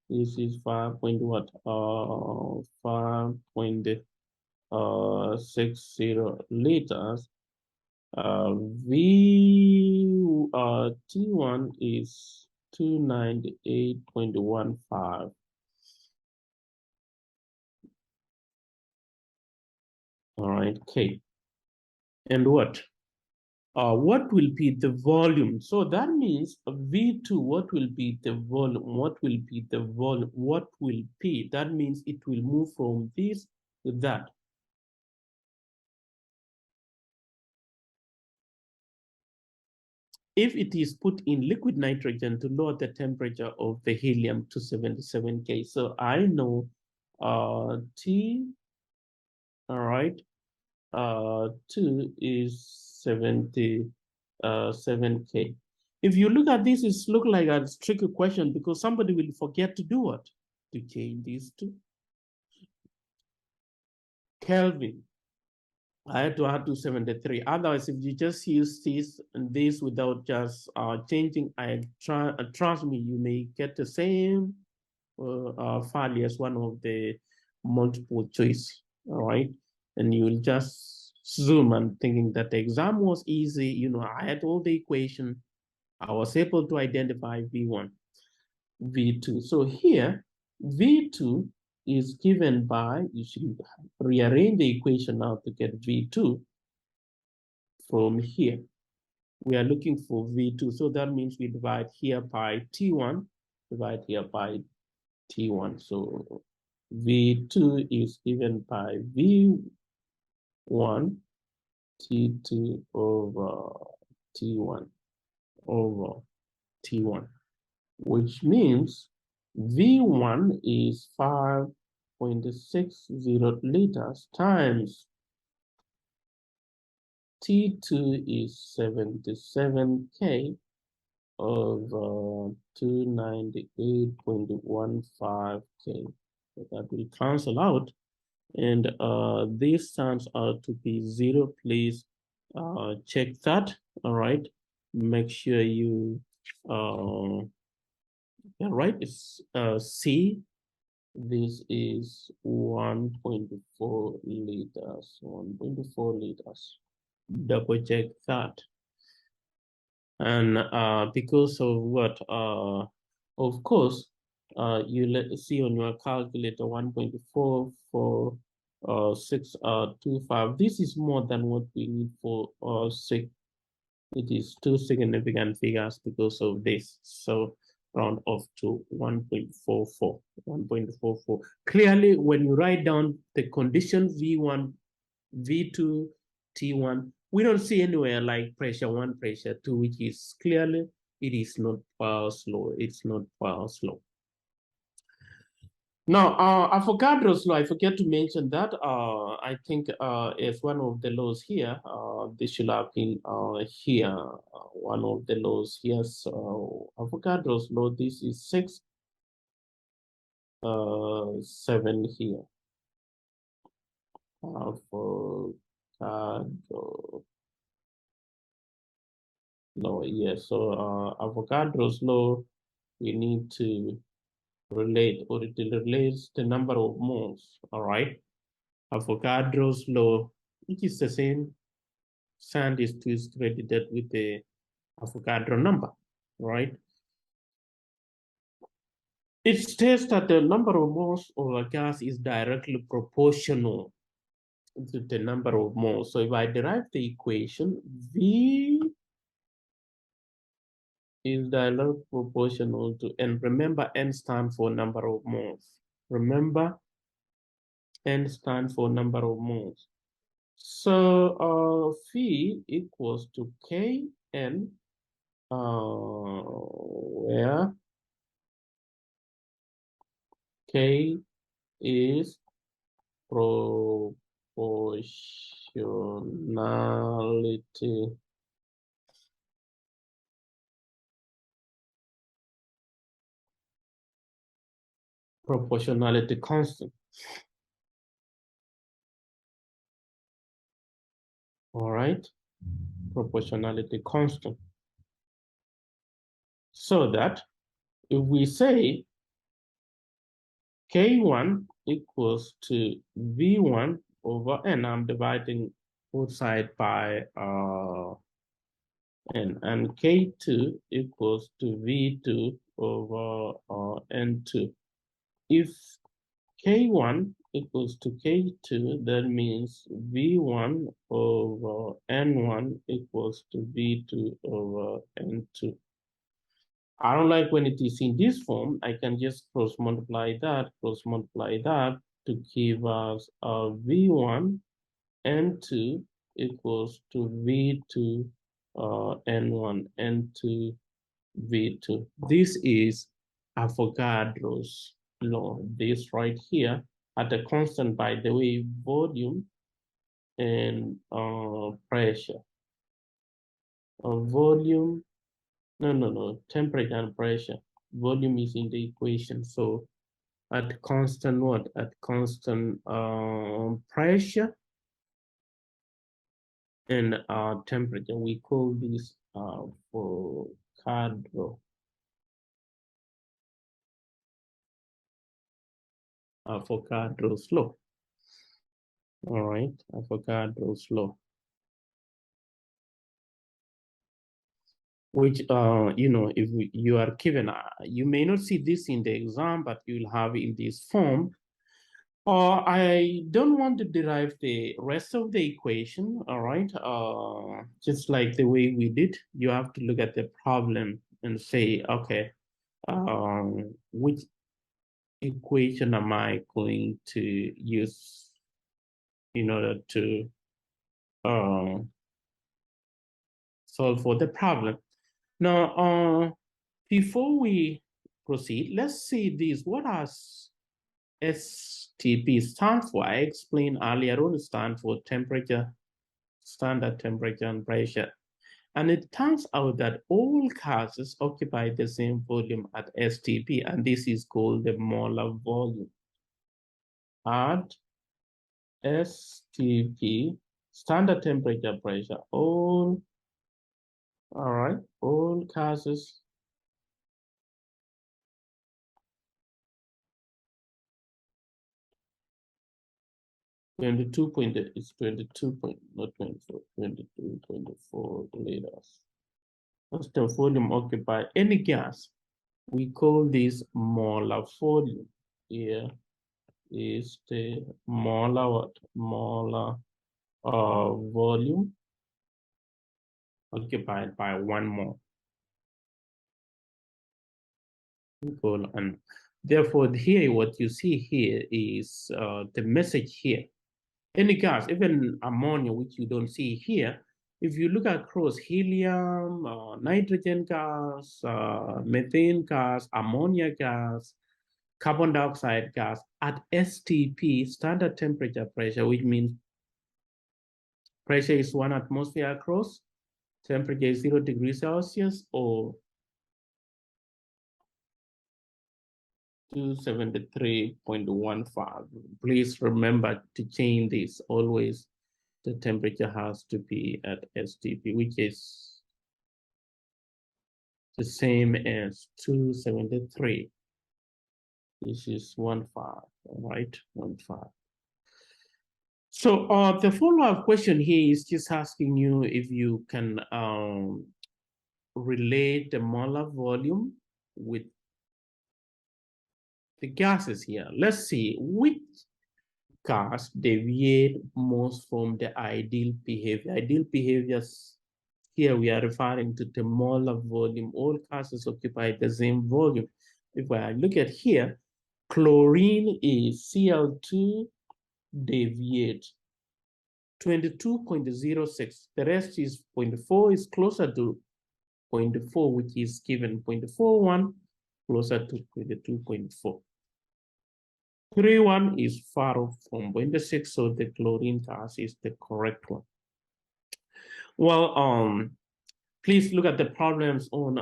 This is 5 point what? 5.60 liters. T1 is 298.15. All right, okay. And what will be the volume? So that means V2, what will be the volume? What will be the volume? What will be? That means it will move from this to that. If it is put in liquid nitrogen to lower the temperature of the helium to 77 K. So I know T, all right, 2 is 77 K. If you look at this, it's look like a tricky question, because somebody will forget to do what? To change these to Kelvin. I had to add 273. Otherwise, if you just use this and this without just changing, trust me, you may get the same value as one of the multiple choice. All right, and you will just zoom and thinking that the exam was easy. You know, I had all the equation. I was able to identify V1, V2. So here, V2 is given by, you should rearrange the equation now to get V2 from here. We are looking for V2. So that means we divide here by T1, divide here by T1. So V2 is given by V1 T2 over T1 over T1, which means V1 is 5.60 liters times T2 is 77 K over 298.15 K. So that will cancel out, and this turns out to be 0. Please check that. All right, make sure you right, it's C. This is 1.4 liters. 1.4 liters. Double check that. And because of what? Of course, you see on your calculator 1.442625. This is more than what we need for six. It is two significant figures because of this. So round off to 1.44. 1.44. Clearly, when you write down the condition V1, V2, T1, we don't see anywhere like pressure 1, pressure 2, which is clearly it is not Poiseuille's law. It's not Poiseuille's law. Now, Avogadro's law, I forget to mention that. I think is one of the laws here. This should have been here. One of the laws here. So Avogadro's law, this is 6, 7 here. Avogadro law, yes. So Avogadro's law, we need to relate, or it relates the number of moles, all right? Avogadro's law, which is the same, sand is credited with the Avogadro number, right? It states that the number of moles of a gas is directly proportional to the number of moles. So if I derive the equation, V is directly proportional to, and remember, N stands for number of moles. Remember, N stands for number of moles. So phi equals to Kn, where K is proportionality. Proportionality constant. All right, proportionality constant. So that if we say K1 equals to V1 over N, I'm dividing both sides by N, and K2 equals to V2 over N2. If K1 equals to K2, that means V1 over N1 equals to V2 over N2. I don't like when it is in this form. I can just cross multiply that to give us V1 N2 equals to V2 N1 N2 V2. This is Avogadro's law. This right here at a constant, by the way, volume and pressure. Volume, no, temperature and pressure. Volume is in the equation. So at constant what? At constant pressure and temperature, we call this Avogadro. Avogadro's law. All right, Avogadro's law. Which, if you are given, you may not see this in the exam, but you'll have in this form. Or I don't want to derive the rest of the equation, all right? Just like the way we did, you have to look at the problem and say, okay, which equation am I going to use in order to solve for the problem? Now, before we proceed, let's see this. What does STP stand for? I explained earlier on, it stands for temperature, standard temperature and pressure. And it turns out that all gases occupy the same volume at STP, and this is called the molar volume. At STP, standard temperature, pressure, all right, all gases 22 point, it's 22 point, not 24, 22, 24 liters. What's the volume occupied? Any gas We call this molar volume. Here is the molar what? Molar volume occupied by 1 mole. And therefore, here what you see here is the message here. Any gas, even ammonia, which you don't see here, if you look across helium, nitrogen gas, methane gas, ammonia gas, carbon dioxide gas at STP, standard temperature pressure, which means pressure is 1 atmosphere across, temperature is 0 degrees Celsius or 273.15. Please remember to change this. Always the temperature has to be at STP, which is the same as 273. This is 15, all right? 15. So the follow-up question here is just asking you if you can relate the molar volume with the gases here. Let's see which gas deviate most from the ideal behavior. Ideal behaviors, here we are referring to the molar volume. All gases occupy the same volume. If I look at here, chlorine is Cl2 deviate 22.06. The rest is 0.4 is closer to 0.4, which is given 0.41, closer to 22.4. 3.1 is far off from 0.6, so the chlorine gas is the correct one. Well, please look at the problems on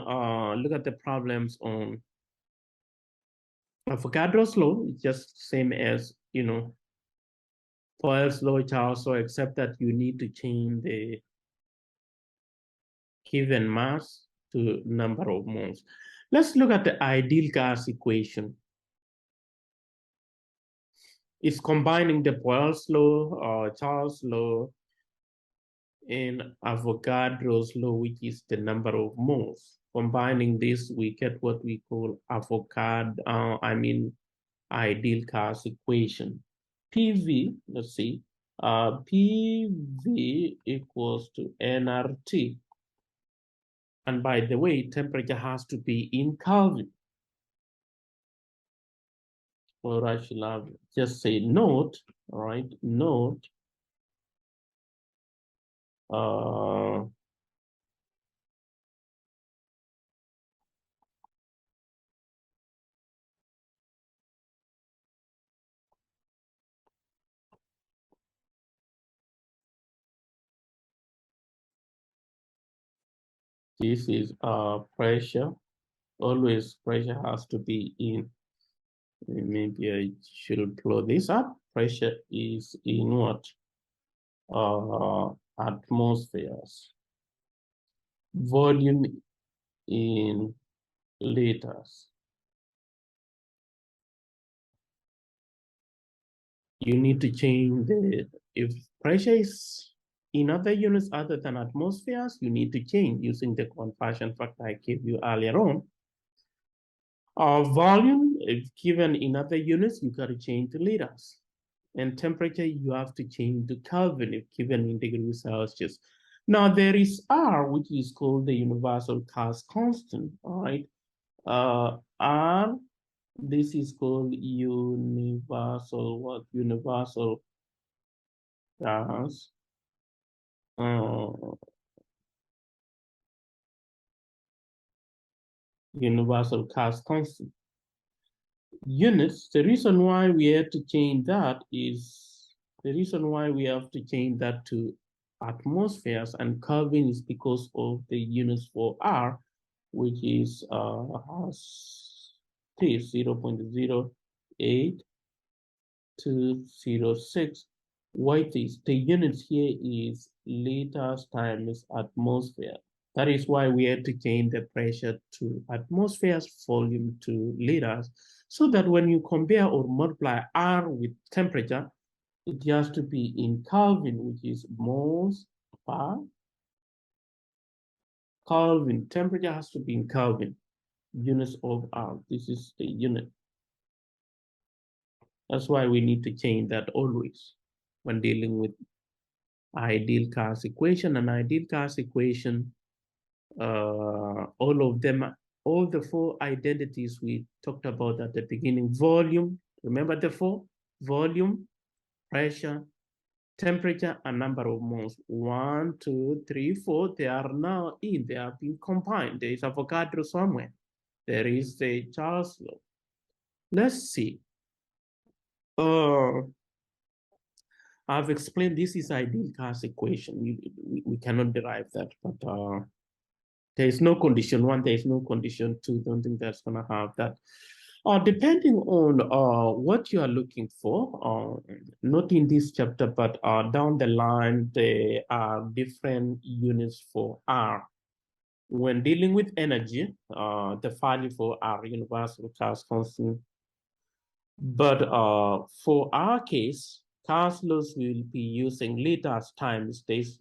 Avogadro's law. It's just same as Boyle's law, also, except that you need to change the given mass to number of moles. Let's look at the ideal gas equation. It's combining the Boyle's law, Charles' law, and Avogadro's law, which is the number of moles. Combining this, we get what we call ideal gas equation. PV, let's see, PV equals to nRT. And by the way, temperature has to be in Kelvin. Or I should have just say note, all right, note. This is pressure. Always pressure has to be in. Maybe I should blow this up. Pressure is in what? Atmospheres. Volume in liters. You need to change if pressure is in other units other than atmospheres, you need to change using the conversion factor I gave you earlier on. Volume, if given in other units, you got to change to liters. And temperature, you have to change to Kelvin if given in degrees Celsius. Now there is R, which is called the universal gas constant, all right? R, this is called universal, what? Universal gas. Universal gas constant. Units, the reason why we had to change that is, the reason why we have to change that to atmospheres and Kelvin is because of the units for R, which is 0.08206. Why this? The units here is liters times atmosphere. That is why we had to change the pressure to atmospheres, volume to liters, so that when you compare or multiply R with temperature, it has to be in Kelvin, which is moles per Kelvin. Temperature has to be in Kelvin. units of R. This is the unit. That's why we need to change that always when dealing with ideal cast equation. An ideal cast equation, all of them, all the four identities we talked about at the beginning. Volume, remember the four? Volume, pressure, temperature, and number of moles. 1, 2, 3, 4. They are now in. They have been combined. There is Avogadro somewhere. There is the Charles law. Let's see. I've explained this is ideal cast equation. We cannot derive that, but there is no condition one, there is no condition two. Don't think that's gonna have that. Depending on what you are looking for, not in this chapter, but down the line, there are different units for R. When dealing with energy, the value for R, universal Charles constant. But for our case, Carlos will be using liters times. This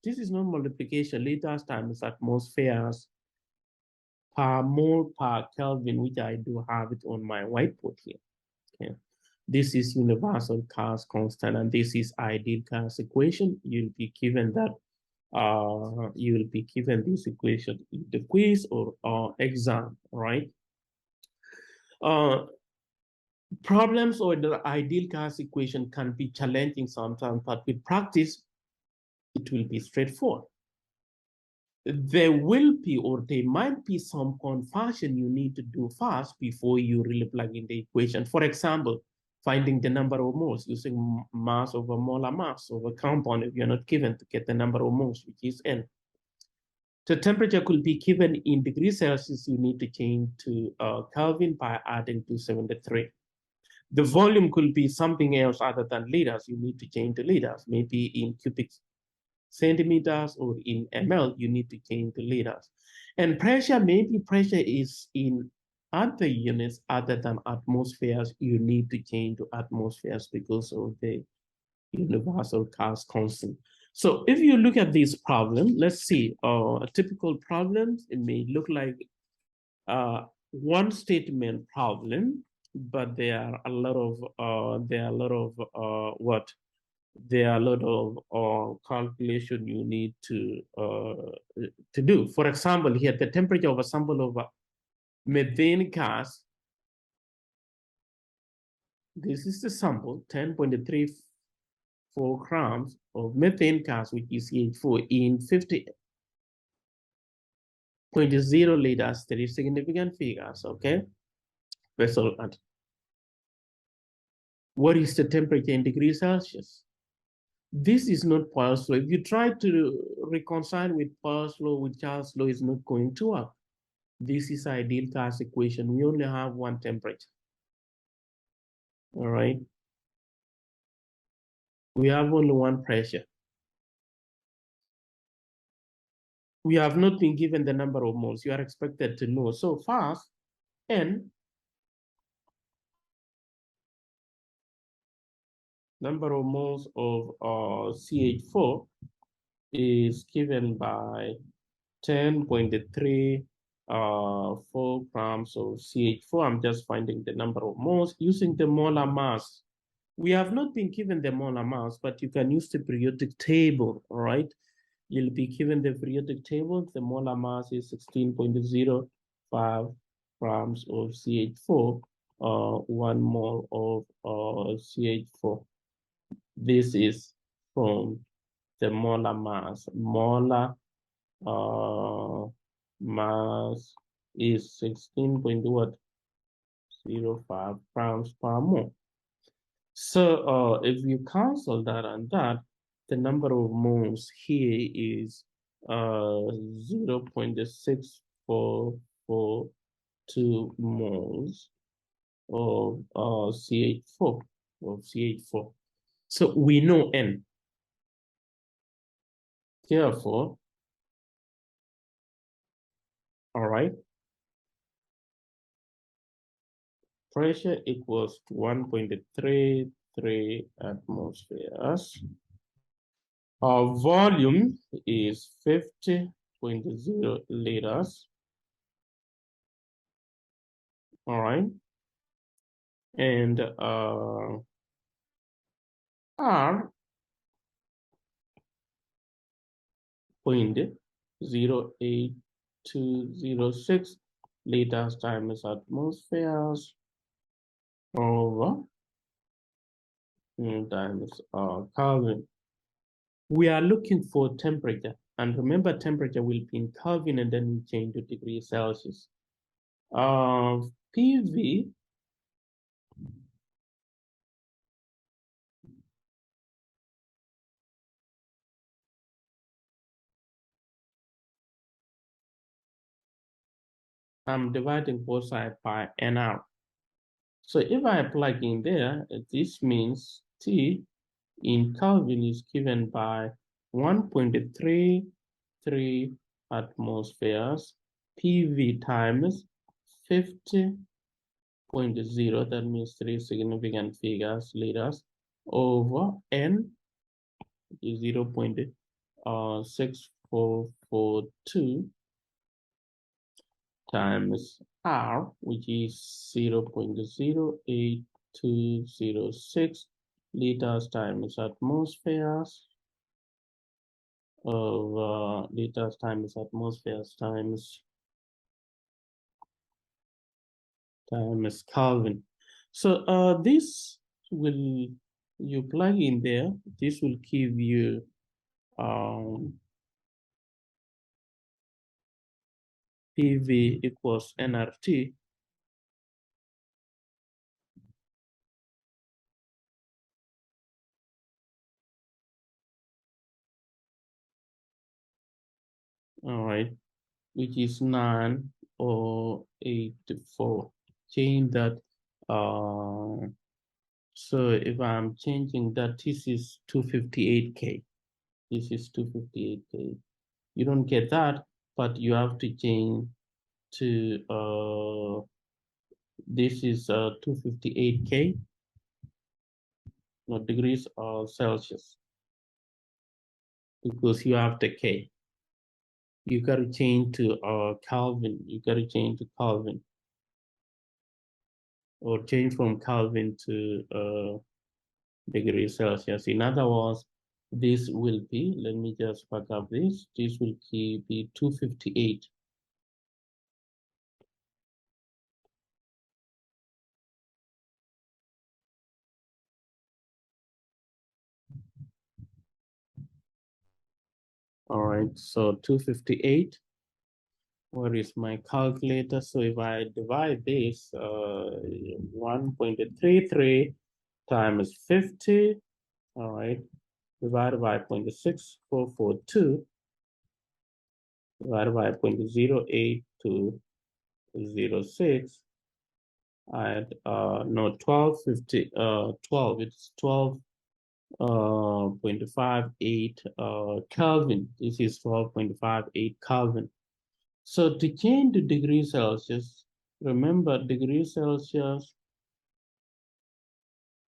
is not multiplication. Liters times atmospheres per mole per Kelvin, which I do have it on my whiteboard here. Okay. This is universal Charles constant, and this is ideal Charles equation. You'll be given that. You will be given this equation in the quiz or exam, right? Problems or the ideal cast equation can be challenging sometimes, but with practice, it will be straightforward. There will be, or there might be some conversion you need to do first before you really plug in the equation. For example, finding the number of moles using mass over molar mass of a compound if you're not given to get the number of moles, which is N. The temperature could be given in degrees Celsius. You need to change to Kelvin by adding 273. The volume could be something else other than liters. You need to change to liters, maybe in cubic centimeters or in ml, you need to change to liters. And pressure, maybe pressure is in other units other than atmospheres. You need to change to atmospheres because of the universal Charles constant. So if you look at this problem, let's see, a typical problem, it may look like one statement problem, but there are a lot of calculation you need to do. For example, here the temperature of a sample of methane gas. This is the sample, 10.34 grams of methane gas, which is CH4 in 50.0 liters. There is significant figures, okay? Vessel at what is the temperature in degrees Celsius? This is not Poiseuille's law. If you try to reconcile with Poiseuille's law, with Charles' law, it's not going to work. This is ideal gas equation. We only have one temperature. All right. We have only one pressure. We have not been given the number of moles. You are expected to know. So first, N, number of moles of CH4 is given by 10.3 4 grams of CH4. I'm just finding the number of moles using the molar mass. We have not been given the molar mass, but you can use the periodic table, all right? You'll be given the periodic table. The molar mass is 16.05 grams of CH4, 1 mole of CH4. This is from the molar mass. Molar mass is 16.05 grams per mole. So if you cancel that and that, the number of moles here is 0.6442 moles of CH4 of CH4. So we know N. Therefore, all right, pressure equals 1.33 atmospheres. Our volume is 50.0 liters. all right? And R 0.08206 liters times atmospheres over times Kelvin. We are looking for temperature, and remember temperature will be in Kelvin and then we change to degrees Celsius. PV I'm dividing both sides by NR. So if I plug in there, this means T in Kelvin is given by 1.33 atmospheres PV times 50.0, that means 3 significant figures liters over N is 0.6442 times R, which is 0.08206 liters times atmospheres of liters times atmospheres times Kelvin. So this will, you plug in there, this will give you PV equals nRT. All right, which is 9084. Change that. So if I'm changing that, this is 258K. This is 258K. You don't get that, but you have to change to this is 258K, no, degrees Celsius, because you have the K. You got to change to Kelvin. You got to change to Kelvin, or change from Kelvin to degrees Celsius. In other words, this will be, let me just back up this. This will be 258. All right, so 258. Where is my calculator? So if I divide this 1.33 times 50, all right, divided by 0.6442, divided by 0.08206, at no 1250 12, it's 12.58 Kelvin. This is 12.58 Kelvin. So to change to degrees Celsius, remember degrees Celsius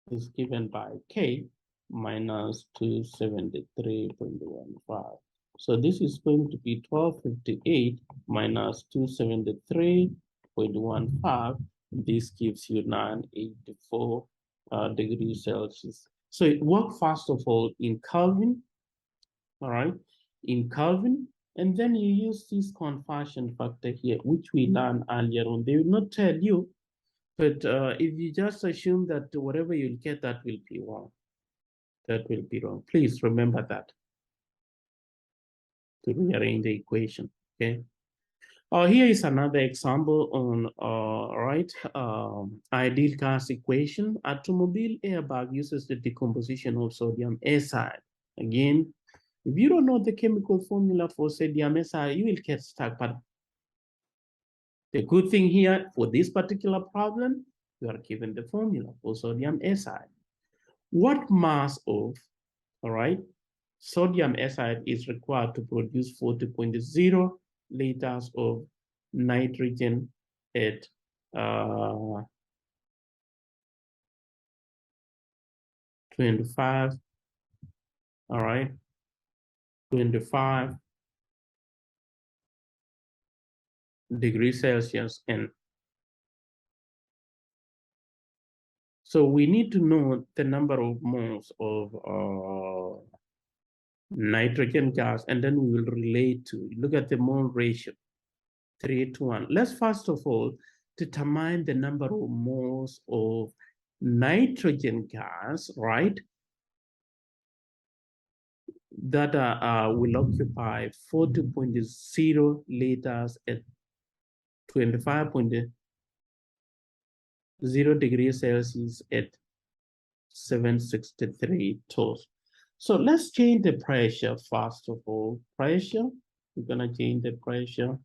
is given by K minus 273.15. So this is going to be 1258 minus 273.15. This gives you 984 degrees Celsius. So it works first of all in Kelvin, all right, in Kelvin, and then you use this conversion factor here, which we learned earlier on. They will not tell you, but if you just assume that whatever you'll get, that will be wrong. That will be wrong. Please remember that to rearrange the equation, okay? Here is another example on ideal gas equation. Automobile airbag uses the decomposition of sodium acid. Again, if you don't know the chemical formula for sodium acid, you will get stuck. But the good thing here for this particular problem, you are given the formula for sodium acid. What mass of, all right, sodium acid is required to produce 40.0 liters of nitrogen at 25, all right, 25 degrees Celsius and So we need to know the number of moles of nitrogen gas, and then we will relate to, look at the mole ratio, 3:1. Let's first of all determine the number of moles of nitrogen gas, right? That will occupy 40.0 liters at 25.0 degrees Celsius at 763 torrs. So let's change the pressure first of all. Pressure, we're gonna change the pressure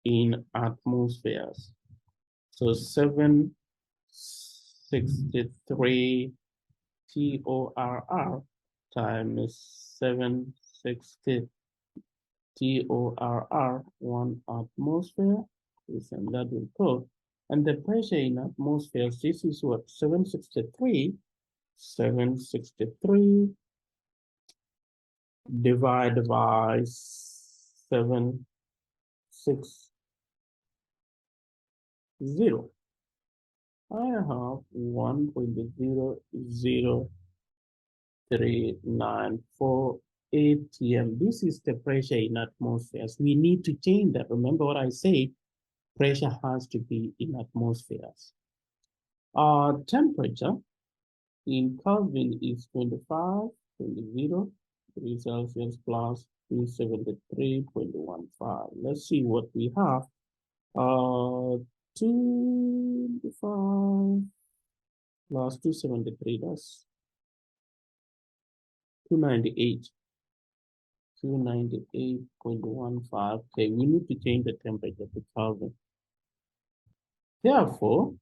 in atmospheres. So 763 TORR times 760 TORR, 1 atmosphere, and that will go. And the pressure in atmospheres, this is what, 763 divided by 760. I have 1.00394 atm. This is the pressure in atmospheres. We need to change that. Remember what I said, pressure has to be in atmospheres. Temperature in Kelvin is 25.0 degrees Celsius plus 273.15. Let's see what we have. 25 plus 273, that's 298. 298.15. Okay, we need to change the temperature to Kelvin. Therefore,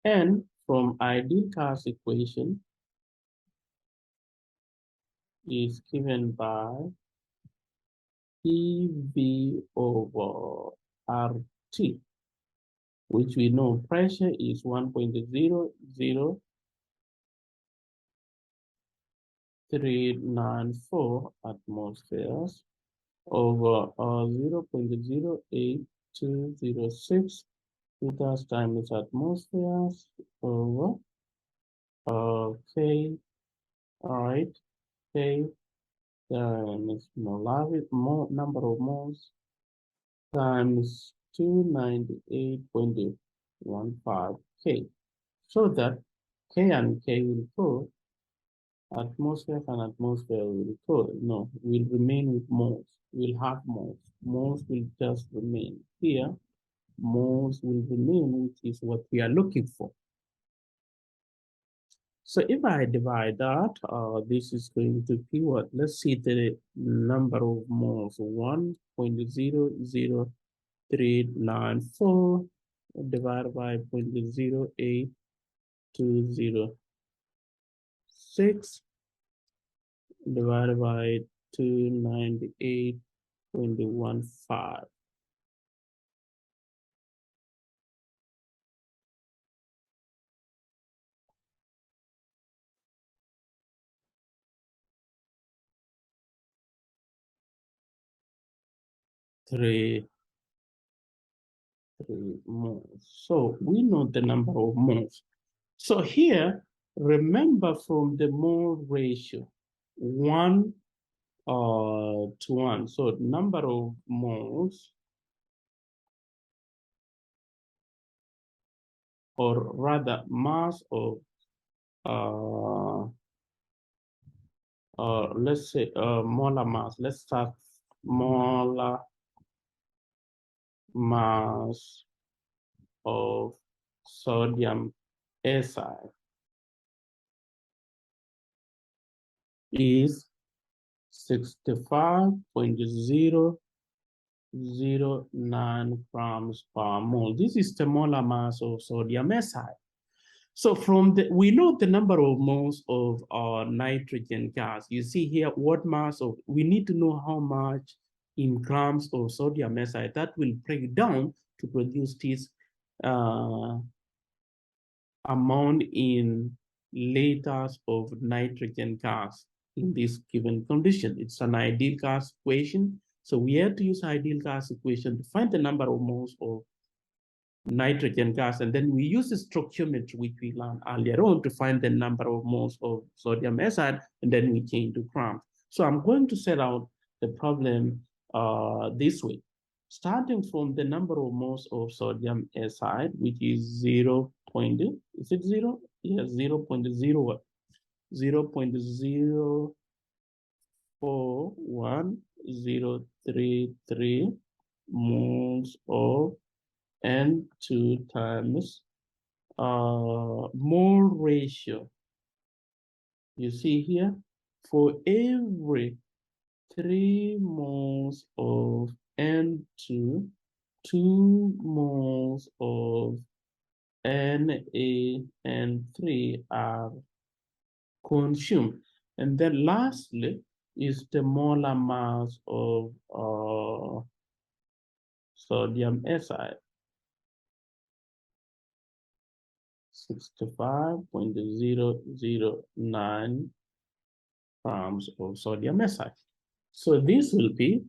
N from ideal gas equation is given by PV over RT, which we know pressure is 1.00394 atmospheres over 0.08206 liters times atmospheres over K, all right, K times molarity, number of moles times 298.15 K. So that K and K will go, atmosphere and atmosphere will go, no, will remain with moles, will have moles. Moles will just remain here. Moles will remain, which is what we are looking for. So if I divide that, this is going to be what? Let's see the number of moles, 1.00394 divided by 0.08206 divided by 298.15. Three moles. So we know the number of moles. So here, remember from the mole ratio, 1 to 1. So number of moles, or rather mass of, let's say molar mass. Let's start molar mass of sodium acid is 65.009 grams per mole. This is the molar mass of sodium acid. So from the, we know the number of moles of nitrogen gas. You see here what mass of, we need to know how much in grams of sodium acid that will break down to produce this amount in liters of nitrogen gas in this given condition. It's an ideal gas equation. So we have to use ideal gas equation to find the number of moles of nitrogen gas, and then we use the stoichiometry which we learned earlier on to find the number of moles of sodium acid, and then we change to grams. So I'm going to set out the problem this way, starting from the number of moles of sodium acid, which is 0. Is it 0? Yes, 0 0.0, 0.041033 moles of N2 times mole ratio. You see here, for every 3 moles of N2, 2 moles of NaN3 are consumed. And then lastly is the molar mass of sodium acid. 65.009 grams of sodium acid. So this will be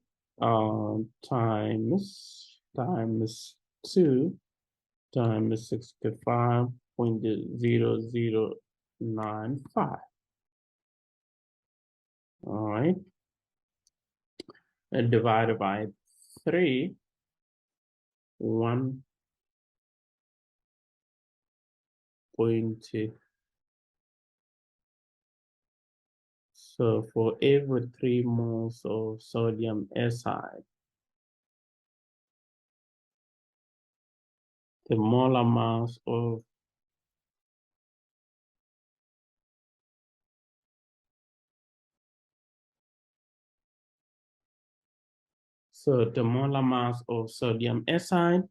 times 2 times 65.0095. All right, and divided by 3, 1.2. So for every 3 moles of sodium acid, the molar mass of the molar mass of sodium acid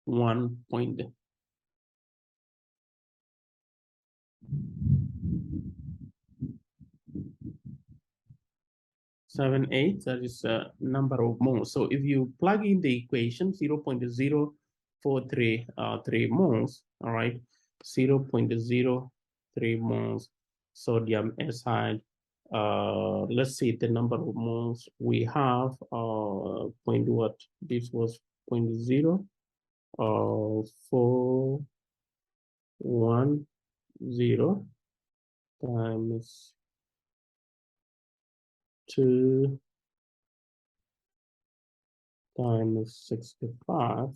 1.78. That is a number of moles. So if you plug in the equation 0.0433 moles, all right, 0.03 moles sodium acid. Let's see the number of moles we have. Point what? This was 0.0. 410 times 2 times 65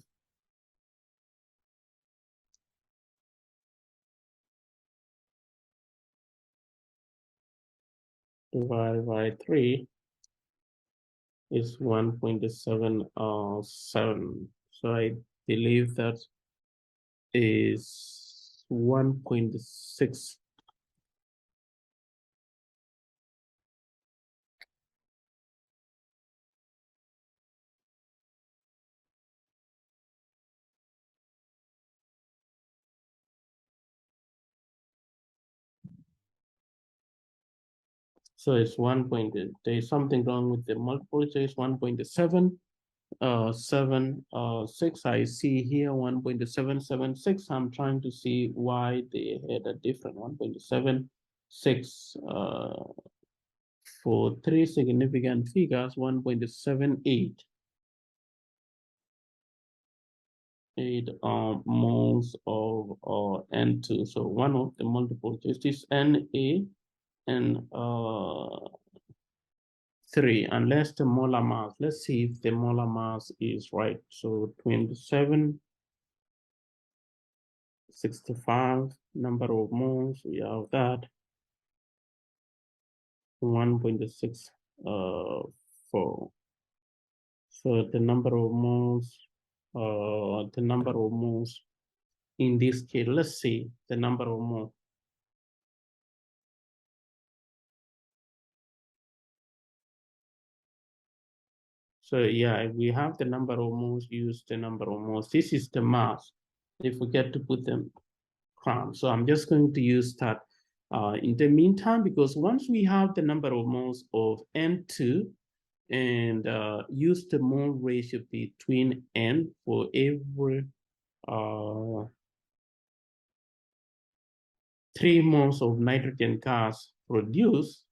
divided by 3 is 1.77. So I believe that is 1.6. So it's 1. There's something wrong with the multiple. So it's 1.7. 6. I see here 1.776. I'm trying to see why they had a different 1.76 for 3 significant figures. 1.78 moles of N2. So one of the multiple is Na and 3, unless the molar mass. Let's see if the molar mass is right. So 2765 number of moles, we have that 1.64. So the number of moles in this case, let's see the number of moles. So yeah, we have the number of moles, use the number of moles. This is the mass. If we get to put them grams. So I'm just going to use that in the meantime, because once we have the number of moles of N2 and use the mole ratio between N for every 3 moles of nitrogen gas produced,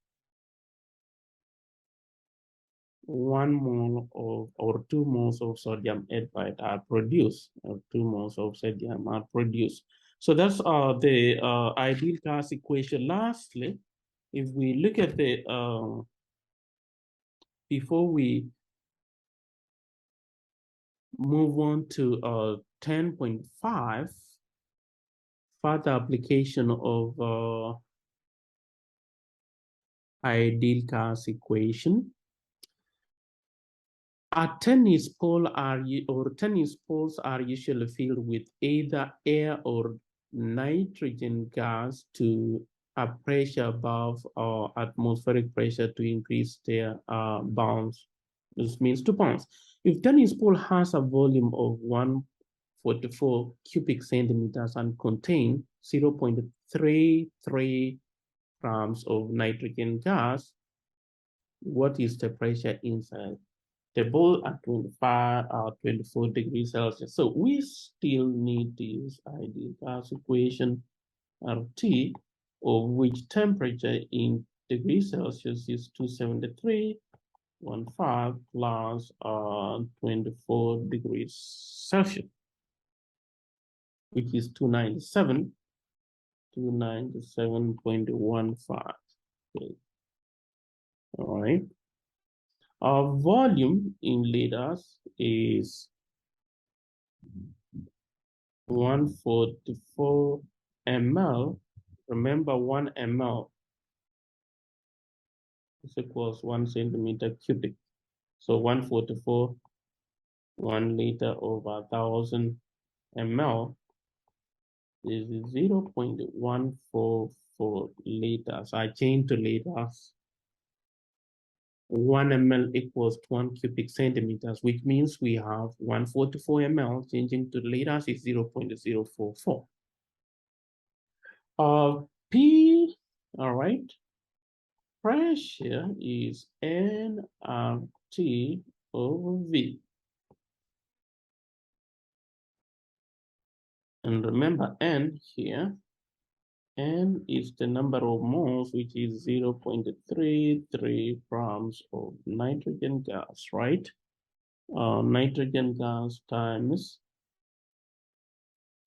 1 mole of or 2 moles of sodium ethylene are produced, or 2 moles of sodium are produced. So that's the ideal gas equation. Lastly, if we look at the before we move on to 10.5, further application of ideal gas equation. Tennis poles are usually filled with either air or nitrogen gas to a pressure above atmospheric pressure to increase their bounds. This means 2 pounds. If tennis pool has a volume of 144 cubic centimeters and contain 0.33 grams of nitrogen gas, what is the pressure inside the bowl at 25 or 24 degrees Celsius? So we still need to use ideal gas equation RT, of which temperature in degrees Celsius is 273.15 plus 24 degrees Celsius, which is 297.15. Okay. All right. Our volume in liters is 144 ml. Remember, 1 ml is equals 1 centimeter cubic. So 144, 1 liter over 1,000 ml is 0.144 liters. I change to liters. 1 ml equals 1 cubic centimeters, which means we have 144 ml changing to liters is 0.044. P, all right, pressure is nRT over V. And remember N here, N is the number of moles, which is 0.33 grams of nitrogen gas, right? Nitrogen gas times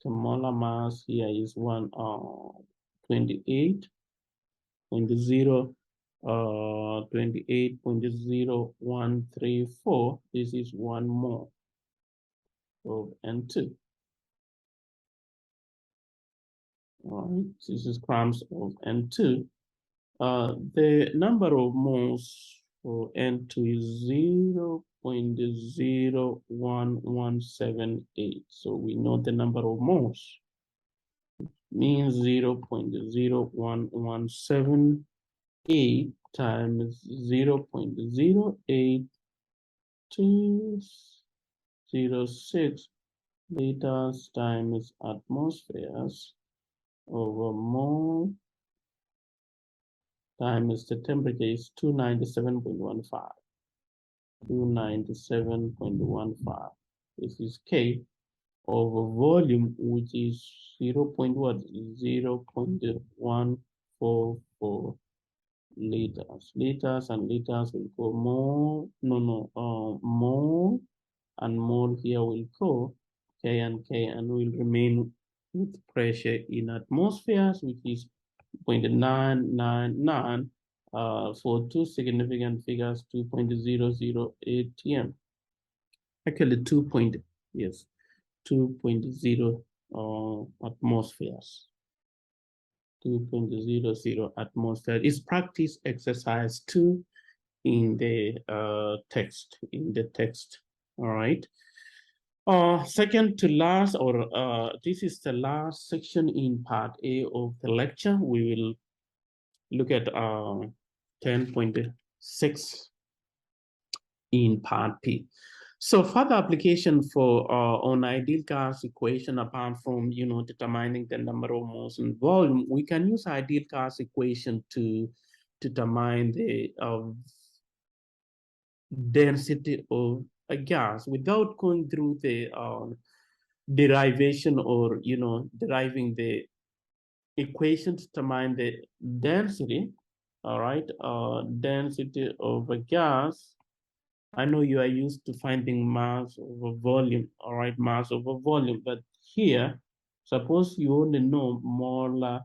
the molar mass here is 28.0134. This is 1 mole of N2. All right, this is grams of N2. The number of moles for N2 is 0.01178. So we know the number of moles means 0.01178 times 0.08206 liters times atmospheres over mole times the temperature is 297.15. 297.15. This is K over volume, which is 0.144 liters. Liters and liters will go more, more and more here will go, K, and will remain with pressure in atmospheres, which is 0.999 for 2 significant figures, 2.008 TM. Actually, 2.0 atmospheres. 2.00 atmosphere is practice exercise 2 in the text. All right. Second to last, or this is the last section in part A of the lecture. We will look at 10.6 in part P. So further application for on ideal gas equation, apart from determining the number of moles and volume, we can use ideal gas equation to determine the density of a gas without going through the derivation or deriving the equation to determine the density. All right, density of a gas I know you are used to finding mass over volume, all right, mass over volume, but here, suppose you only know molar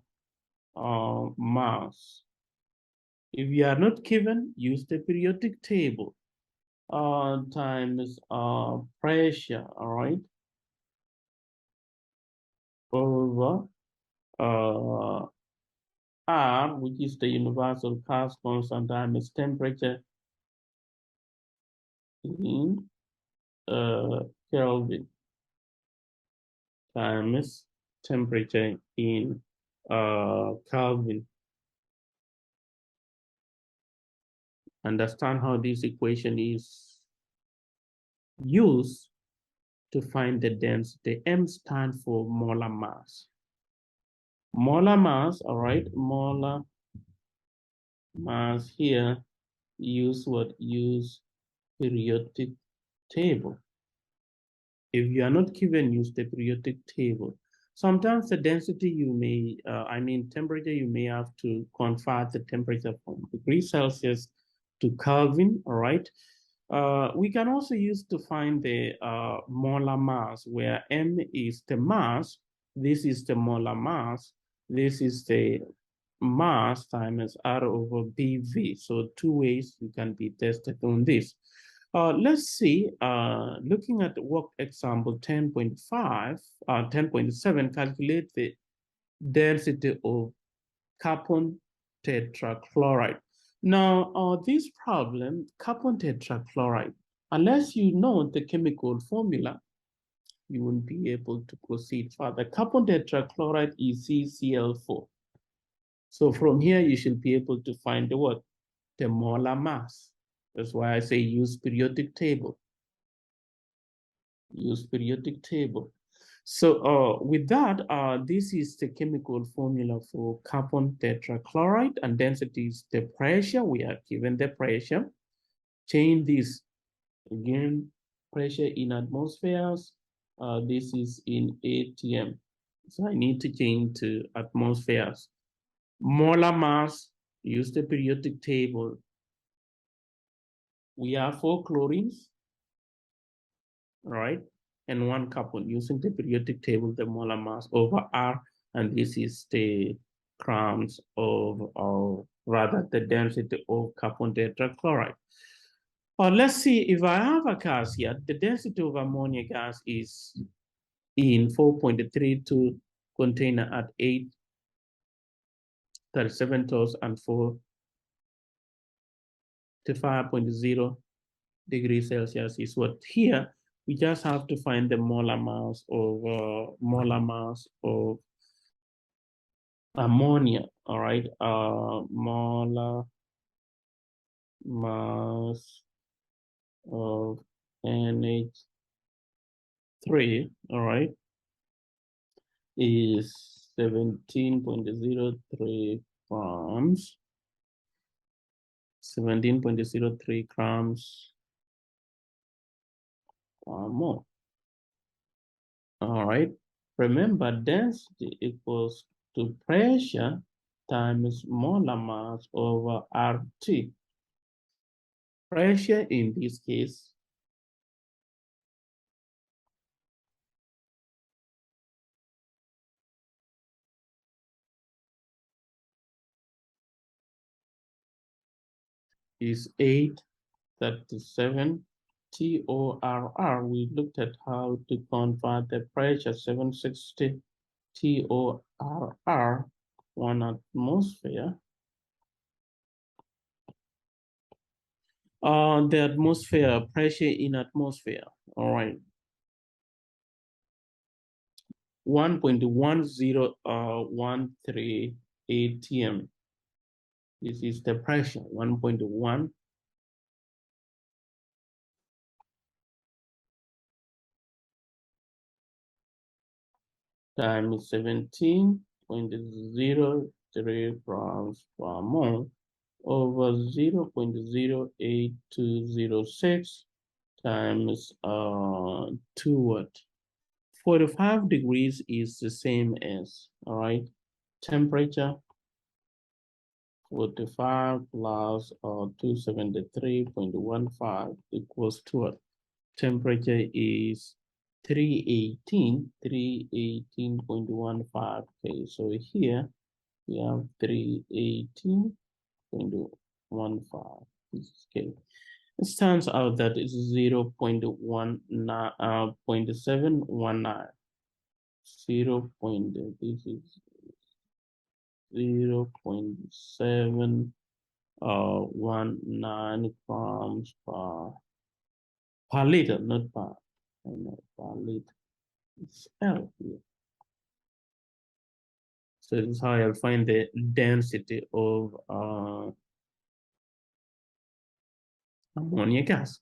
mass. If you are not given, use the periodic table times pressure, all right, over R, which is the universal gas constant times temperature in Kelvin times temperature in Kelvin. Understand how this equation is used to find the density. M stands for molar mass. Molar mass, all right, molar mass here, use what? Use periodic table. If you are not given, use the periodic table. Sometimes the density you may, temperature, you may have to convert the temperature from degrees Celsius to Kelvin, all right? We can also use to find the molar mass, where M is the mass, this is the molar mass, this is the mass times R over BV. So two ways you can be tested on this. Let's see, looking at work example 10.5, 10.7, calculate the density of carbon tetrachloride. Now, this problem, carbon tetrachloride, unless you know the chemical formula, you won't be able to proceed further. Carbon tetrachloride is CCl4. So from here, you should be able to find the what? The molar mass. That's why I say use periodic table. Use periodic table. So with that, this is the chemical formula for carbon tetrachloride, and density is the pressure. We are given the pressure. Change this again, pressure in atmospheres. This is in ATM. So I need to change to atmospheres. Molar mass, use the periodic table. We have 4 chlorines, right? And 1 carbon, using the periodic table, the molar mass over R, and this is the grams of, or rather the density of carbon tetrachloride. Let's see, if I have a gas here, the density of ammonia gas is in 4.32 container at 837 torrs and 45.0 degrees Celsius is what here. We just have to find the molar mass of ammonia, all right? Molar mass of NH3, all right, is 17.03 grams. 17.03 grams or more. All right. Remember, density equals to pressure times molar mass over RT. Pressure in this case is 837 TORR. We looked at how to convert the pressure, 760 TORR, 1 atmosphere. The atmosphere, pressure in atmosphere, all right. 1.1013 atm. This is the pressure, 1.1 times 17.03 grams per mole over 0.08206 times 2 what? 45 degrees is the same as, all right, temperature 45 plus 273.15 equals to what? Temperature is 318.15. Okay, so here we have 318.15. This is scale. It turns out that it's 0.719. This is 0.719 grams per liter, not per, per liter. It's L here. So this is how I'll find the density of ammonia gas.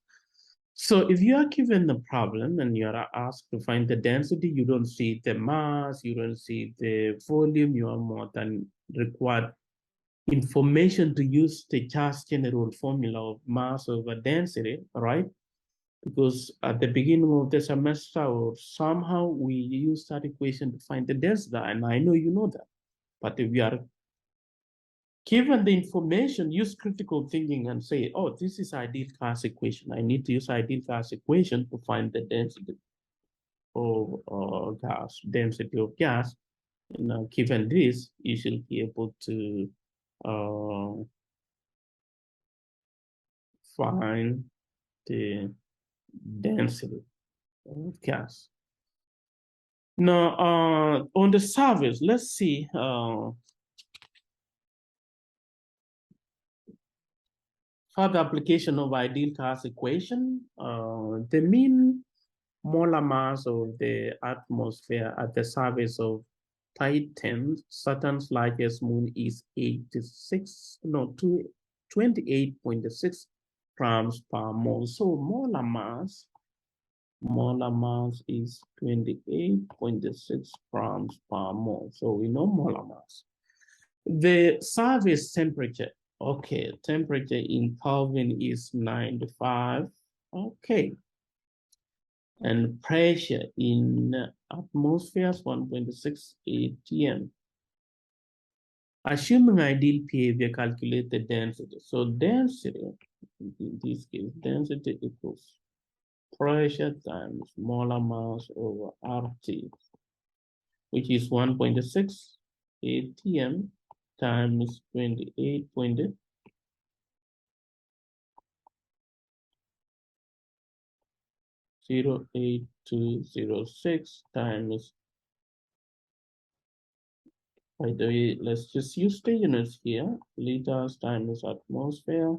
So if you are given the problem and you are asked to find the density, you don't see the mass, you don't see the volume, you are more than required information to use the gas general formula of mass over density, right? Because at the beginning of the semester or somehow we use that equation to find the density, and I know you know that. But if you are given the information, use critical thinking and say, oh, this is ideal gas equation. I need to use ideal gas equation to find the density of gas, density of gas. And given this, you should be able to find the density of gas. Now, on the surface, let's see further application of ideal gas equation. The mean molar mass of the atmosphere at the surface of Titan, Saturn's largest moon, is 28.6 grams per mole. So molar mass is 28.6 grams per mole. So we know molar mass. The surface temperature, okay, temperature in Kelvin is 95. Okay. And pressure in atmosphere is 1.6 atm. Assuming ideal behavior, calculate the density. So density, in this case, density equals pressure times molar mass over RT, which is 1.6 atm times 28.6 08206 times, by the way, let's just use the units here, liters times atmosphere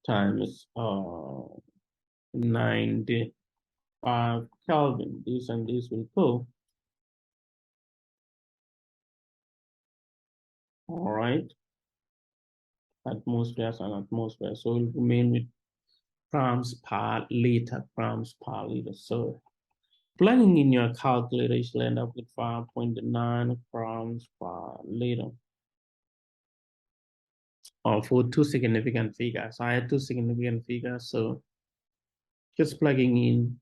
times 95 Kelvin. This and this will go. All right. Atmospheres and atmosphere. So we'll remain with grams per liter, grams per liter. So plugging in your calculator, you'll end up with 5.9 grams per liter. For two significant figures. I had two significant figures, so just plugging in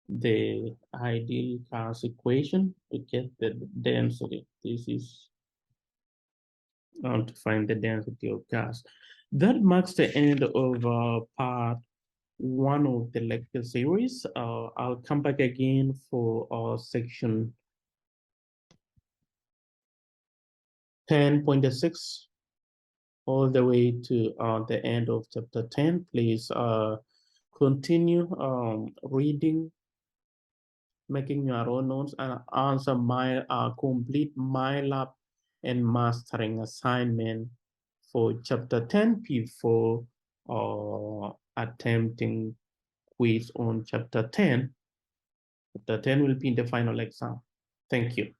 the ideal gas equation to get the density. This is to find the density of gas. That marks the end of part one of the lecture series. I'll come back again for section 10.6 all the way to the end of chapter 10. Please continue reading, making your own notes, and answer my complete MyLab and mastering assignment for chapter 10 before attempting quiz on chapter 10. Chapter 10 will be in the final exam. Thank you.